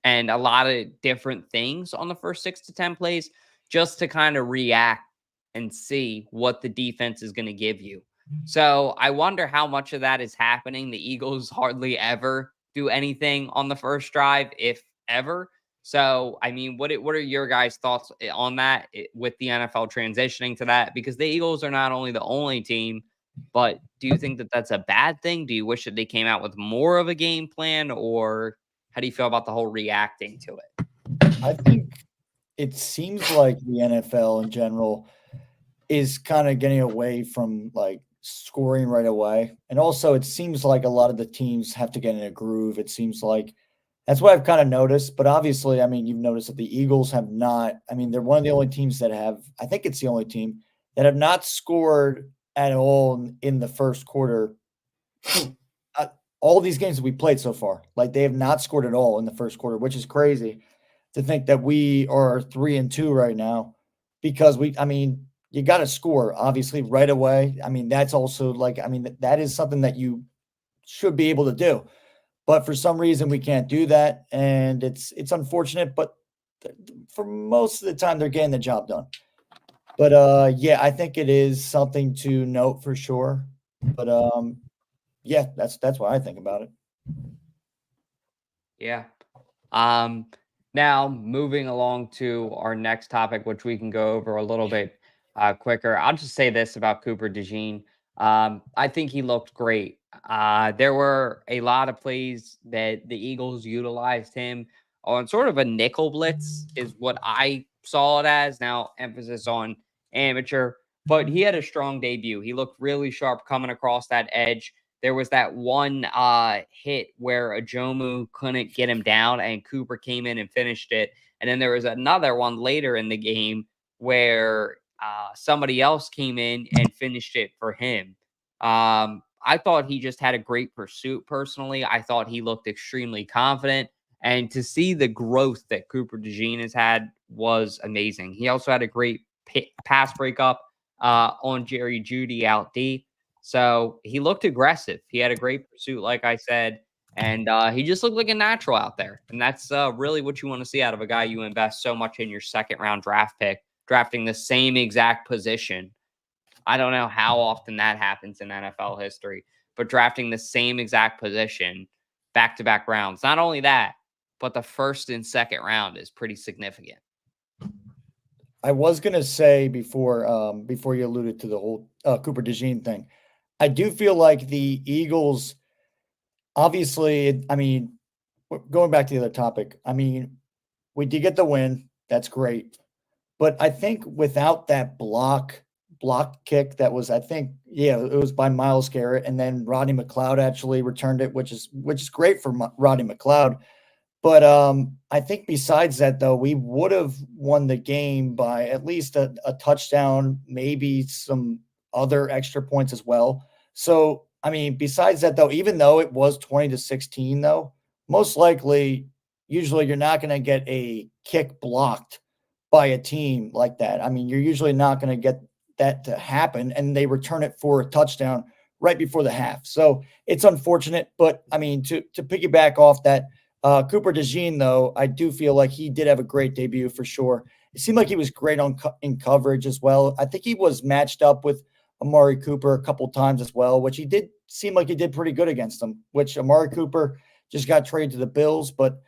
and a lot of different things on the first 6 to 10 plays just to kind of react and see what the defense is going to give you. So I wonder how much of that is happening. The Eagles hardly ever do anything on the first drive, if ever. So, I mean, what are your guys' thoughts on that with the NFL transitioning to that? Because the Eagles are not only the only team, but do you think that that's a bad thing? Do you wish that they came out with more of a game plan, or how do you feel about the whole reacting to it? I think it seems like the NFL in general is kind of getting away from like scoring right away. And also it seems like a lot of the teams have to get in a groove. It seems like that's what I've kind of noticed. But obviously, I mean, you've noticed that the Eagles have not, I mean, they're one of the only teams that have, I think it's the only team that have not scored at all in the first quarter. All these games that we played so far, like they have not scored at all in the first quarter, which is crazy to think that we are 3-2 right now because you got to score obviously right away. I mean, that's also like, I mean, that is something that you should be able to do, but for some reason we can't do that. And it's unfortunate, but for most of the time they're getting the job done. But yeah, I think it is something to note for sure. But yeah, that's what I think about it. Yeah. Now moving along to our next topic, which we can go over a little bit quicker. I'll just say this about Cooper DeJean. I think he looked great. There were a lot of plays that the Eagles utilized him on sort of a nickel blitz is what I saw it as. Now, emphasis on amateur, but he had a strong debut. He looked really sharp coming across that edge. There was that one hit where Ajomu couldn't get him down, and Cooper came in and finished it. And then there was another one later in the game where somebody else came in and finished it for him. I thought he just had a great pursuit personally. I thought he looked extremely confident. And to see the growth that Cooper DeJean has had was amazing. He also had a great pass breakup on Jerry Jeudy out deep. So he looked aggressive. He had a great pursuit, like I said, and he just looked like a natural out there. And that's really what you want to see out of a guy you invest so much in your second-round draft pick, drafting the same exact position. I don't know how often that happens in NFL history, but drafting the same exact position back-to-back rounds. Not only that, but the first and second round is pretty significant. I was going to say before you alluded to the whole Cooper DeJean thing, I do feel like the Eagles, obviously, I mean, going back to the other topic, I mean, we did get the win. That's great. But I think without that block kick that was, I think, yeah, it was by Myles Garrett, and then Rodney McLeod actually returned it, which is great for Rodney McLeod. But I think besides that, though, we would have won the game by at least a touchdown, maybe some other extra points as well. So, I mean, besides that, though, even though it was 20-16, though, most likely, usually you're not going to get a kick blocked by a team like that. I mean, you're usually not going to get that to happen, and they return it for a touchdown right before the half. So it's unfortunate, but I mean, to piggyback off that, Cooper DeJean, though, I do feel like he did have a great debut for sure. It seemed like he was great in coverage as well. I think he was matched up with Amari Cooper a couple times as well, which he did seem like he did pretty good against him, which Amari Cooper just got traded to the Bills. But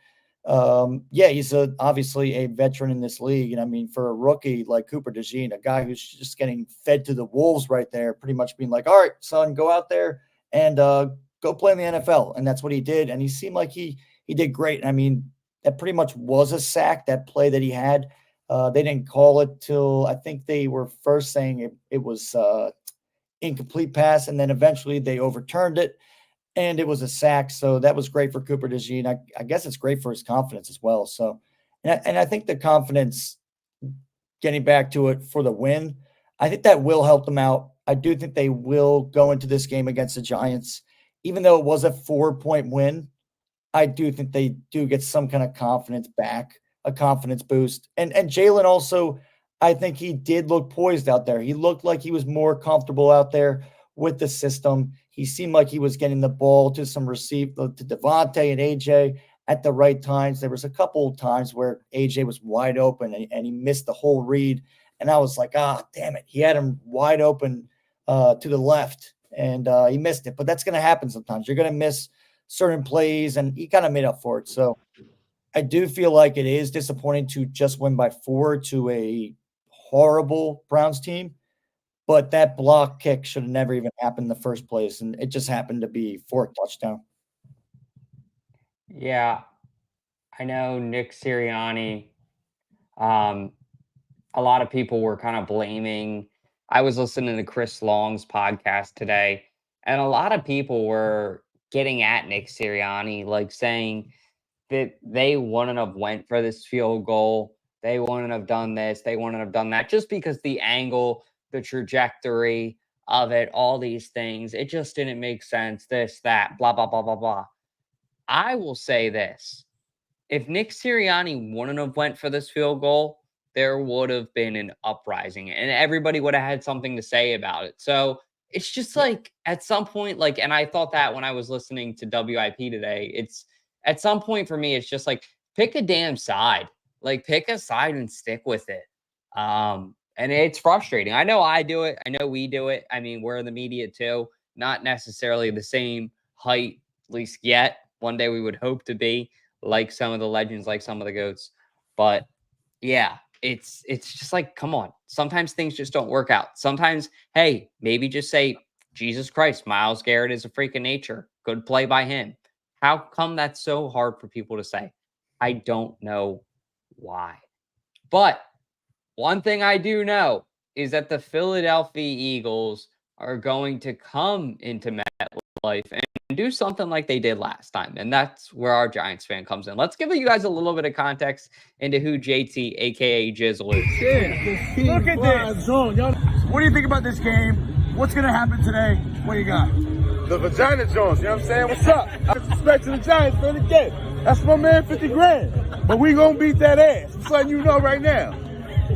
yeah, he's obviously a veteran in this league. And I mean, for a rookie like Cooper DeJean, a guy who's just getting fed to the wolves right there, pretty much being like, all right, son, go out there and go play in the NFL. And that's what he did. And he seemed like he did great. I mean, that pretty much was a sack, that play that he had. They didn't call it till I think they were first saying it was incomplete pass, and then eventually they overturned it. and it was a sack. So that was great for Cooper DeJean. I guess it's great for his confidence as well. So, and I think the confidence, getting back to it for the win, I think that will help them out. I do think they will go into this game against the Giants, even though it was a 4-point win. I do think they do get some kind of confidence back, a confidence boost. And Jalen also, I think he did look poised out there. He looked like he was more comfortable out there with the system. He seemed like he was getting the ball to to Devontae and AJ at the right times. There was a couple of times where AJ was wide open and he missed the whole read. And I was like, damn it. He had him wide open to the left and he missed it. But that's going to happen sometimes. You're going to miss certain plays, and he kind of made up for it. So I do feel like it is disappointing to just win by 4 to a horrible Browns team. But that block kick should have never even happened in the first place. And it just happened to be 4th touchdown. Yeah, I know Nick Sirianni. A lot of people were kind of blaming. I was listening to Chris Long's podcast today, and a lot of people were getting at Nick Sirianni, like saying that they wouldn't have went for this field goal. They wouldn't have done this. They wouldn't have done that just because the angle, the trajectory of it, all these things, it just didn't make sense. This, that, blah, blah, blah, blah, blah. I will say this. If Nick Sirianni wouldn't have went for this field goal, there would have been an uprising and everybody would have had something to say about it. So it's just like at some point, like, and I thought that when I was listening to WIP today, it's at some point for me, it's just like, pick a damn side, like pick a side and stick with it. And it's frustrating. I know I do it. I know we do it. I mean, we're in the media too, not necessarily the same height, at least yet. One day we would hope to be like some of the legends, like some of the GOATs. But yeah, it's just like, come on. Sometimes things just don't work out. Sometimes, hey, maybe just say, Jesus Christ, Myles Garrett is a freak of nature. Good play by him. How come that's so hard for people to say? I don't know why. But one thing I do know is that the Philadelphia Eagles are going to come into MetLife and do something like they did last time. And that's where our Giants fan comes in. Let's give you guys a little bit of context into who JT, a.k.a. Jizzle, is. Yeah. Look at this. What do you think about this game? What's going to happen today? What do you got? The vagina Jones, you know what I'm saying? What's up? Disrespect to the Giants for the game. That's my man, 50 grand. But we gonna beat that ass. I'm letting you know right now.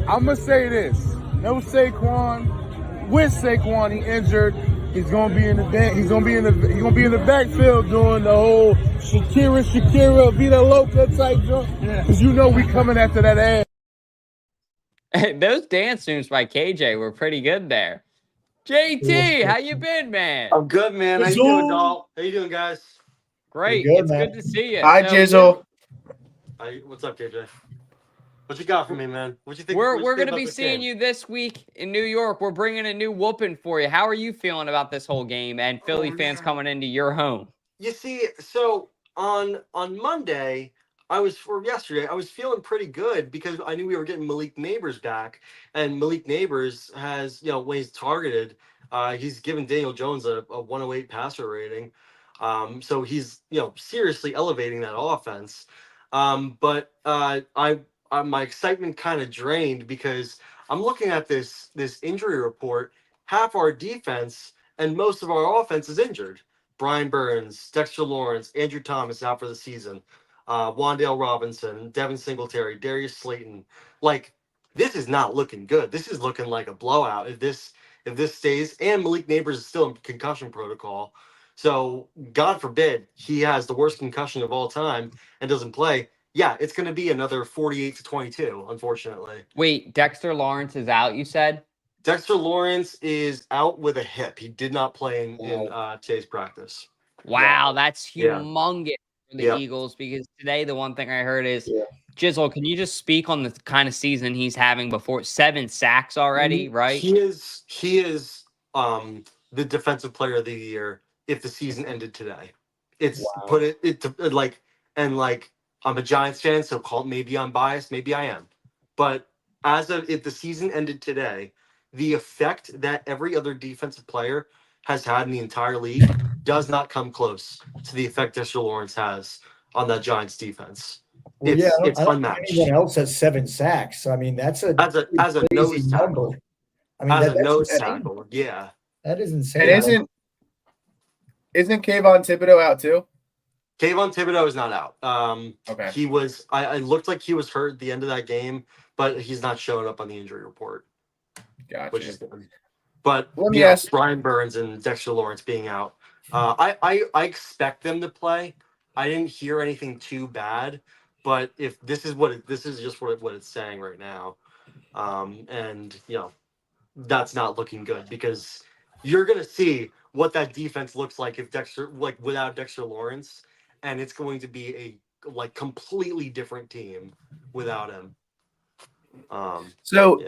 I'm gonna say this. No Saquon. With Saquon, he injured. He's gonna be in the back. He's gonna be in the backfield doing the whole Shakira, Vida Loca type joint. Yeah. Cause you know we coming after that ass. Those dance moves by KJ were pretty good there. JT, how you been, man? I'm good, man. How you doing, Dalt? How you doing, guys? Great. Good, it's man. good to see you. Hi, Jizzle. What's up, KJ? What you got for me, man? What you think? We're going to be seeing you this week in New York. We're bringing a new Whoopin for you. How are you feeling about this whole game and Philly fans coming into your home? You see, so on Monday, yesterday, I was feeling pretty good because I knew we were getting Malik Neighbors back, and Malik Neighbors has, when he's targeted, he's given Daniel Jones a 108 passer rating. So he's, seriously elevating that offense. But my excitement kind of drained because I'm looking at this injury report. Half our defense and most of our offense is injured. Brian Burns, Dexter Lawrence, Andrew Thomas out for the season. Wan'Dale Robinson, Devin Singletary, Darius Slayton. Like, this is not looking good. This is looking like a blowout if this stays. And Malik Neighbors is still in concussion protocol. So, God forbid he has the worst concussion of all time and doesn't play. Yeah, it's going to be another 48-22, unfortunately. Wait, Dexter Lawrence is out, you said? Dexter Lawrence is out with a hip. He did not play in today's practice. Wow, that's humongous for the Eagles, because today the one thing I heard is, Jizzle, can you just speak on the kind of season he's having before? 7 sacks already, right? He is the defensive player of the year if the season ended today. It's I'm a Giants fan, so maybe I'm biased, maybe I am. But if the season ended today, the effect that every other defensive player has had in the entire league does not come close to the effect Dexter Lawrence has on that Giants defense. Well, It's I don't think unmatched. anyone else has 7 sacks. I mean, that's a As a crazy nose tackle. number. I mean, As a that's nose insane. tackle, yeah. That is insane. And isn't Kayvon Thibodeau out too? Kayvon Thibodeau is not out. Okay. He was. I looked like he was hurt at the end of that game, but he's not showing up on the injury report. Gotcha. Which is good. But Let me ask Brian Burns and Dexter Lawrence being out. I expect them to play. I didn't hear anything too bad, but if this is just what it's saying right now, and that's not looking good because you're gonna see what that defense looks like if without Dexter Lawrence, and it's going to be a completely different team without him. So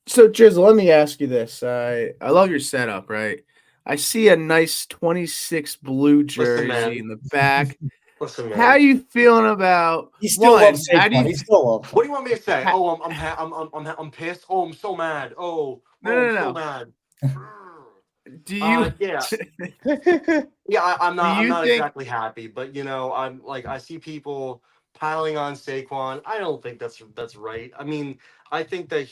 Jizzle, let me ask you this. I love your setup, right? I see a nice 26 blue jersey in the back. Listen, man. How are you feeling about? He still loves how do Saquon. you, He still loves him. What do you want me to say? I'm pissed. Oh, I'm so mad. I'm so mad. Do you? I'm not think, exactly happy, but I see people piling on Saquon. I don't think that's right. I mean, I think that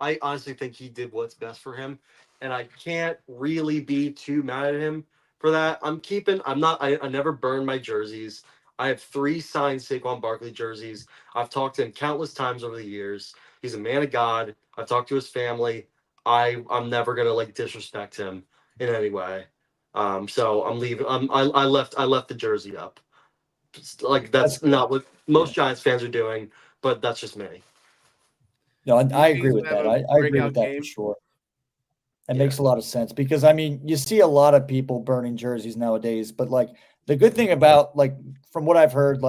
I honestly think he did what's best for him, and I can't really be too mad at him for that. I never burn my jerseys. I have 3 signed Saquon Barkley jerseys. I've talked to him countless times over the years. He's a man of God. I've talked to his family. I'm never gonna disrespect him in any way. So I'm leaving. I left the jersey up. That's not what most Giants fans are doing, but that's just me. No, I agree with that. I agree with that for sure. It makes a lot of sense because I mean, you see a lot of people burning jerseys nowadays, but the good thing about from what I've heard,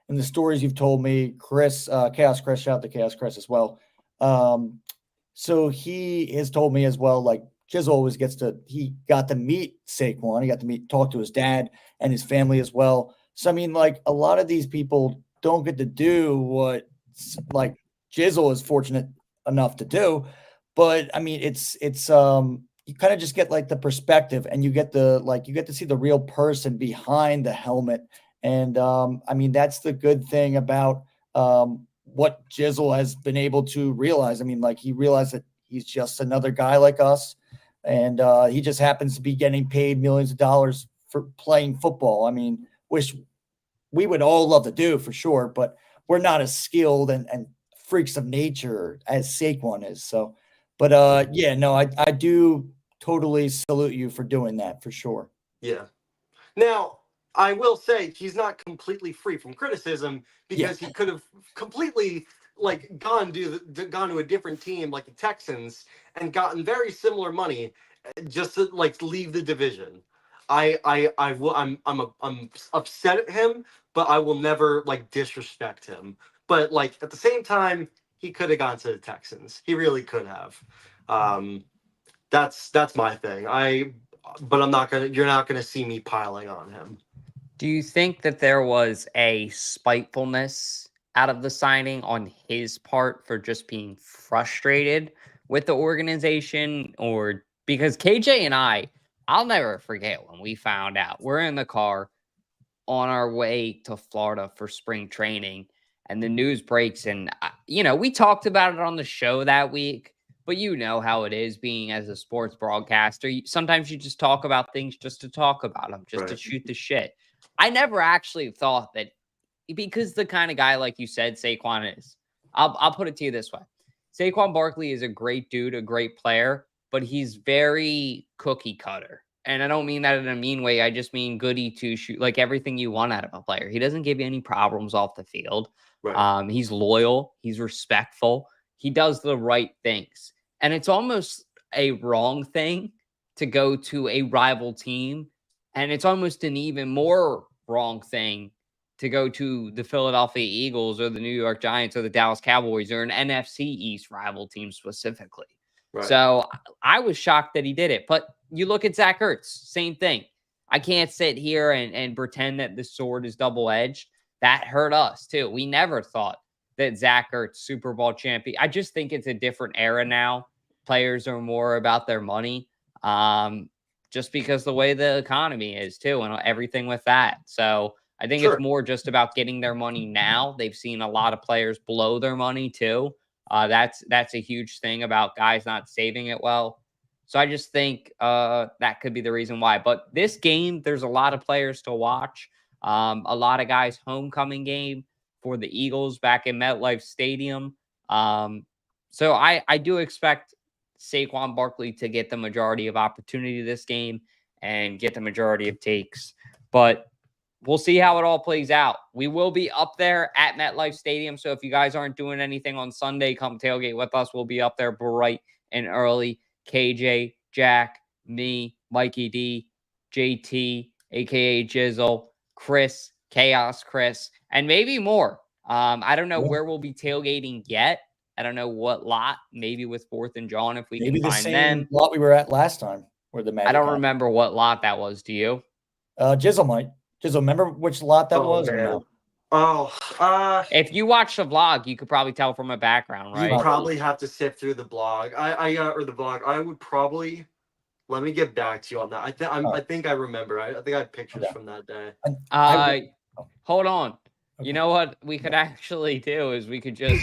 in the stories you've told me, Chris, Chaos Chris, shout out to Chaos Chris as well. So he has told me as well, Jizzle always he got to meet Saquon. He got to talk to his dad and his family as well. So, I mean, a lot of these people don't get to do what Jizzle is fortunate enough to do. But I mean, it's you kind of just get the perspective and you get you get to see the real person behind the helmet. And I mean, that's the good thing about what Jizzle has been able to realize. I mean, he realized that he's just another guy like us. And he just happens to be getting paid millions of dollars for playing football. I mean, which we would all love to do for sure, but we're not as skilled and freaks of nature as Saquon is. So, but I do totally salute you for doing that for sure. Yeah. Now, I will say he's not completely free from criticism because he could have completely gone to a different team like the Texans and gotten very similar money just to leave the division. I'm upset at him, but I will never disrespect him. But at the same time, he could have gone to the Texans. He really could have. That's my thing. You're not gonna see me piling on him. Do you think that there was a spitefulness out of the signing on his part for just being frustrated with the organization? Or because KJ and I'll never forget when we found out. We're in the car on our way to Florida for spring training, and the news breaks. And, we talked about it on the show that week, but you know how it is being as a sports broadcaster. Sometimes you just talk about things just to talk about them, just to shoot the shit. I never actually thought that, because the kind of guy, like you said, Saquon is. I'll put it to you this way. Saquon Barkley is a great dude, a great player, but he's very cookie cutter. And I don't mean that in a mean way. I just mean goody two shoot, everything you want out of a player. He doesn't give you any problems off the field. Right. He's loyal. He's respectful. He does the right things. And it's almost a wrong thing to go to a rival team. And it's almost an even more wrong thing to go to the Philadelphia Eagles or the New York Giants or the Dallas Cowboys or an NFC East rival team specifically. Right. So I was shocked that he did it. But you look at Zach Ertz, same thing. I can't sit here and pretend that the sword is double-edged. That hurt us, too. We never thought that Zach Ertz, Super Bowl champion. I just think it's a different era now. Players are more about their money. just because the way the economy is too and everything with that. So I think it's more just about getting their money now. They've seen a lot of players blow their money too. That's a huge thing about guys not saving it well. So I just think that could be the reason why. But this game, there's a lot of players to watch. A lot of guys' homecoming game for the Eagles back in MetLife Stadium. So I do expect Saquon Barkley to get the majority of opportunity this game and get the majority of takes. But we'll see how it all plays out. We will be up there at MetLife Stadium. So if you guys aren't doing anything on Sunday, come tailgate with us. We'll be up there bright and early. KJ, Jack, me, Mikey D, JT, aka Jizzle, Chris, Chaos Chris, and maybe more. I don't know where we'll be tailgating yet. I don't know what lot. Maybe with 4th and John if we Maybe can the find same them. lot we were at last time. Where the I don't remember what lot that was. Do you? Jizzle might. Jizzle, remember which lot that was? Man. Or no? If you watch the vlog, you could probably tell from a background, right? You probably have to sift through the blog. Or the vlog. I would probably. Let me get back to you on that. I think I remember. I think I have pictures from that day. Hold on. You know what we could actually do is we could just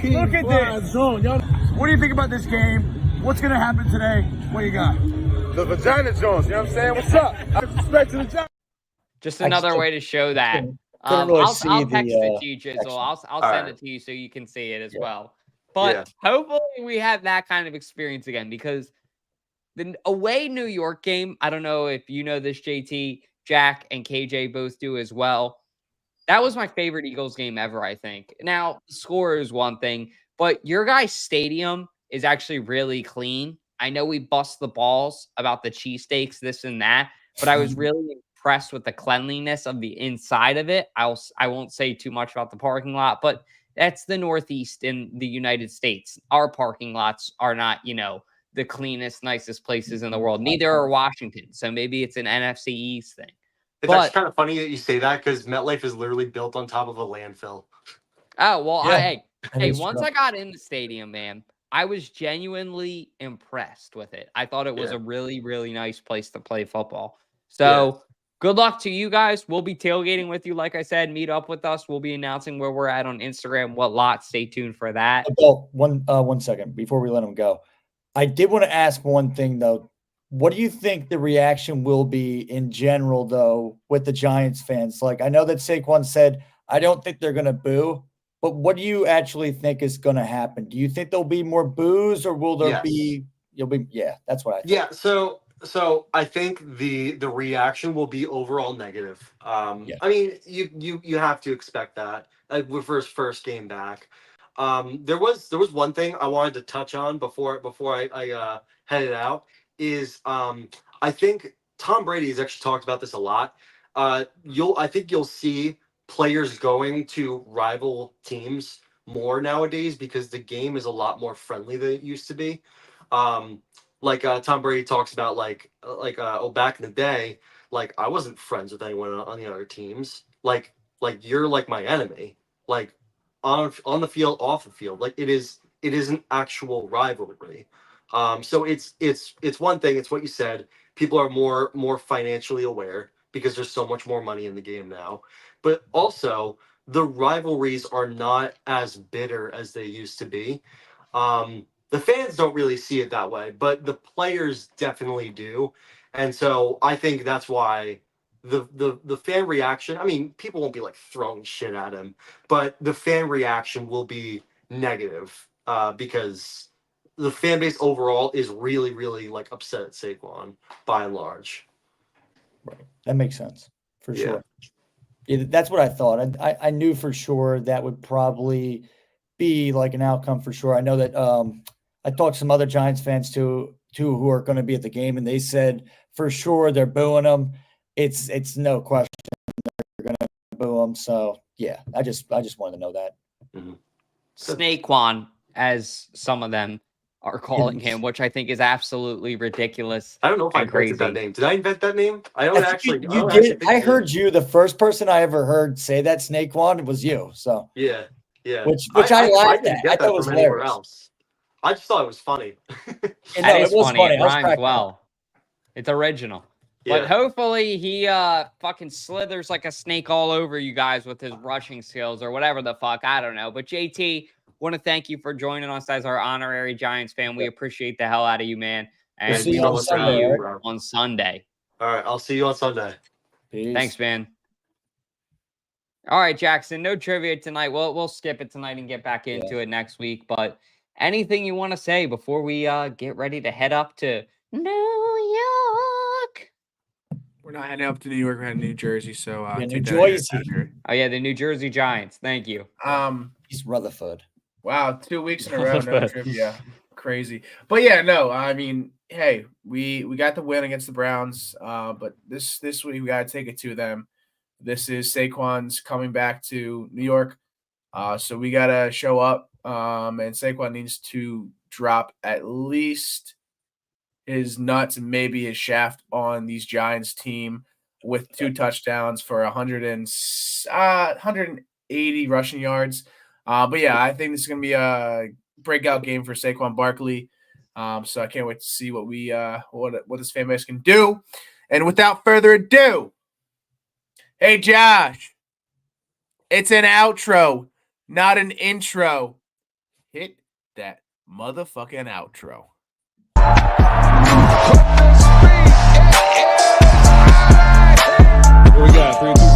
Look at this. What do you think about this game? What's going to happen today? What you got? The vagina Jones, you know what I'm saying? What's up? Respect to the Giants. just another way to show that. really I'll see text the, it to you, Jizzle. I'll send it to you so you can see it as well. But Yeah. hopefully we have that kind of experience again because the away New York game, I don't know if you know this, JT, Jack, and KJ both do as well. That was my favorite Eagles game ever, I think. Now, the score is one thing, but your guys' stadium is actually really clean. I know we bust the balls about the cheesesteaks, this and that, but I was really impressed with the cleanliness of the inside of it. I won't say too much about the parking lot, but that's the Northeast in the United States. Our parking lots are not, the cleanest, nicest places in the world. Neither are Washington. So maybe it's an NFC East thing. It's actually kind of funny that you say that because MetLife is literally built on top of a landfill. Oh, well, Yeah, hey, once I got in the stadium, man, I was genuinely impressed with it. I thought it was a really, really nice place to play football. So good luck to you guys. We'll be tailgating with you. Like I said, meet up with us. We'll be announcing where we're at on Instagram, what lot. Stay tuned for that. Oh, one second before we let him go. I did want to ask one thing, though. What do you think the reaction will be in general, though, with the Giants fans? Like, I know that Saquon said, I don't think they're going to boo, but what do you actually think is going to happen? Do you think there'll be more boos or will there be, that's what I think. Yeah. So I think the reaction will be overall negative. I mean, you have to expect that with his first game back. There was one thing I wanted to touch on before I headed out. Is I think Tom Brady has actually talked about this a lot. I think you'll see players going to rival teams more nowadays because the game is a lot more friendly than it used to be. Tom Brady talks about back in the day, like I wasn't friends with anyone on the other teams. Like you're like my enemy. Like on the field, off the field. Like it is an actual rivalry. So it's one thing. It's what you said. People are more financially aware because there's so much more money in the game now. But also the rivalries are not as bitter as they used to be. The fans don't really see it that way, but the players definitely do. And so I think that's why the fan reaction. I mean, people won't be like throwing shit at him, but the fan reaction will be negative because the fan base overall is really, really like upset at Saquon by and large. Right. That makes sense for sure. Yeah, that's what I thought. I knew for sure that would probably be like an outcome for sure. I know that I talked to some other Giants fans too who are going to be at the game, and they said for sure they're booing them. It's no question they're going to boo them. So yeah, I just wanted to know that. Mm-hmm. Snakequan, as some of them are calling him, which I think is absolutely ridiculous. I don't know if I invented that name. Did I invent that name? I don't actually. You did. I heard you. The first person I ever heard say that Snakequan was you. So yeah. Which I laughed at. I thought it was hilarious. Else. I just thought it was funny. It was funny. It rhymes well. It's original. Yeah. But hopefully he fucking slithers like a snake all over you guys with his rushing skills or whatever the fuck. I don't know. But JT, want to thank you for joining us as our honorary Giants fan. We appreciate the hell out of you, man. And see you we on will see Sunday, you right? on Sunday. All right, I'll see you on Sunday. Peace. Thanks, man. All right, Jackson, no trivia tonight. We'll skip it tonight and get back into it next week. But anything you want to say before we get ready to head up to New York? We're not heading up to New York. We're heading to New Jersey. So New take that out of your Jersey. calendar. Oh, yeah, the New Jersey Giants. Thank you. He's Rutherford. Wow, 2 weeks in a row, no trivia. Crazy. But yeah, no, I mean, hey, we got the win against the Browns. But this week we gotta take it to them. This is Saquon's coming back to New York. So we gotta show up. And Saquon needs to drop at least his nuts and maybe his shaft on these Giants team with 2 touchdowns for 180 rushing yards. But yeah, I think this is going to be a breakout game for Saquon Barkley. So I can't wait to see what this fan base can do. And without further ado, hey Josh, it's an outro, not an intro. Hit that motherfucking outro. Here we go. 3, 2,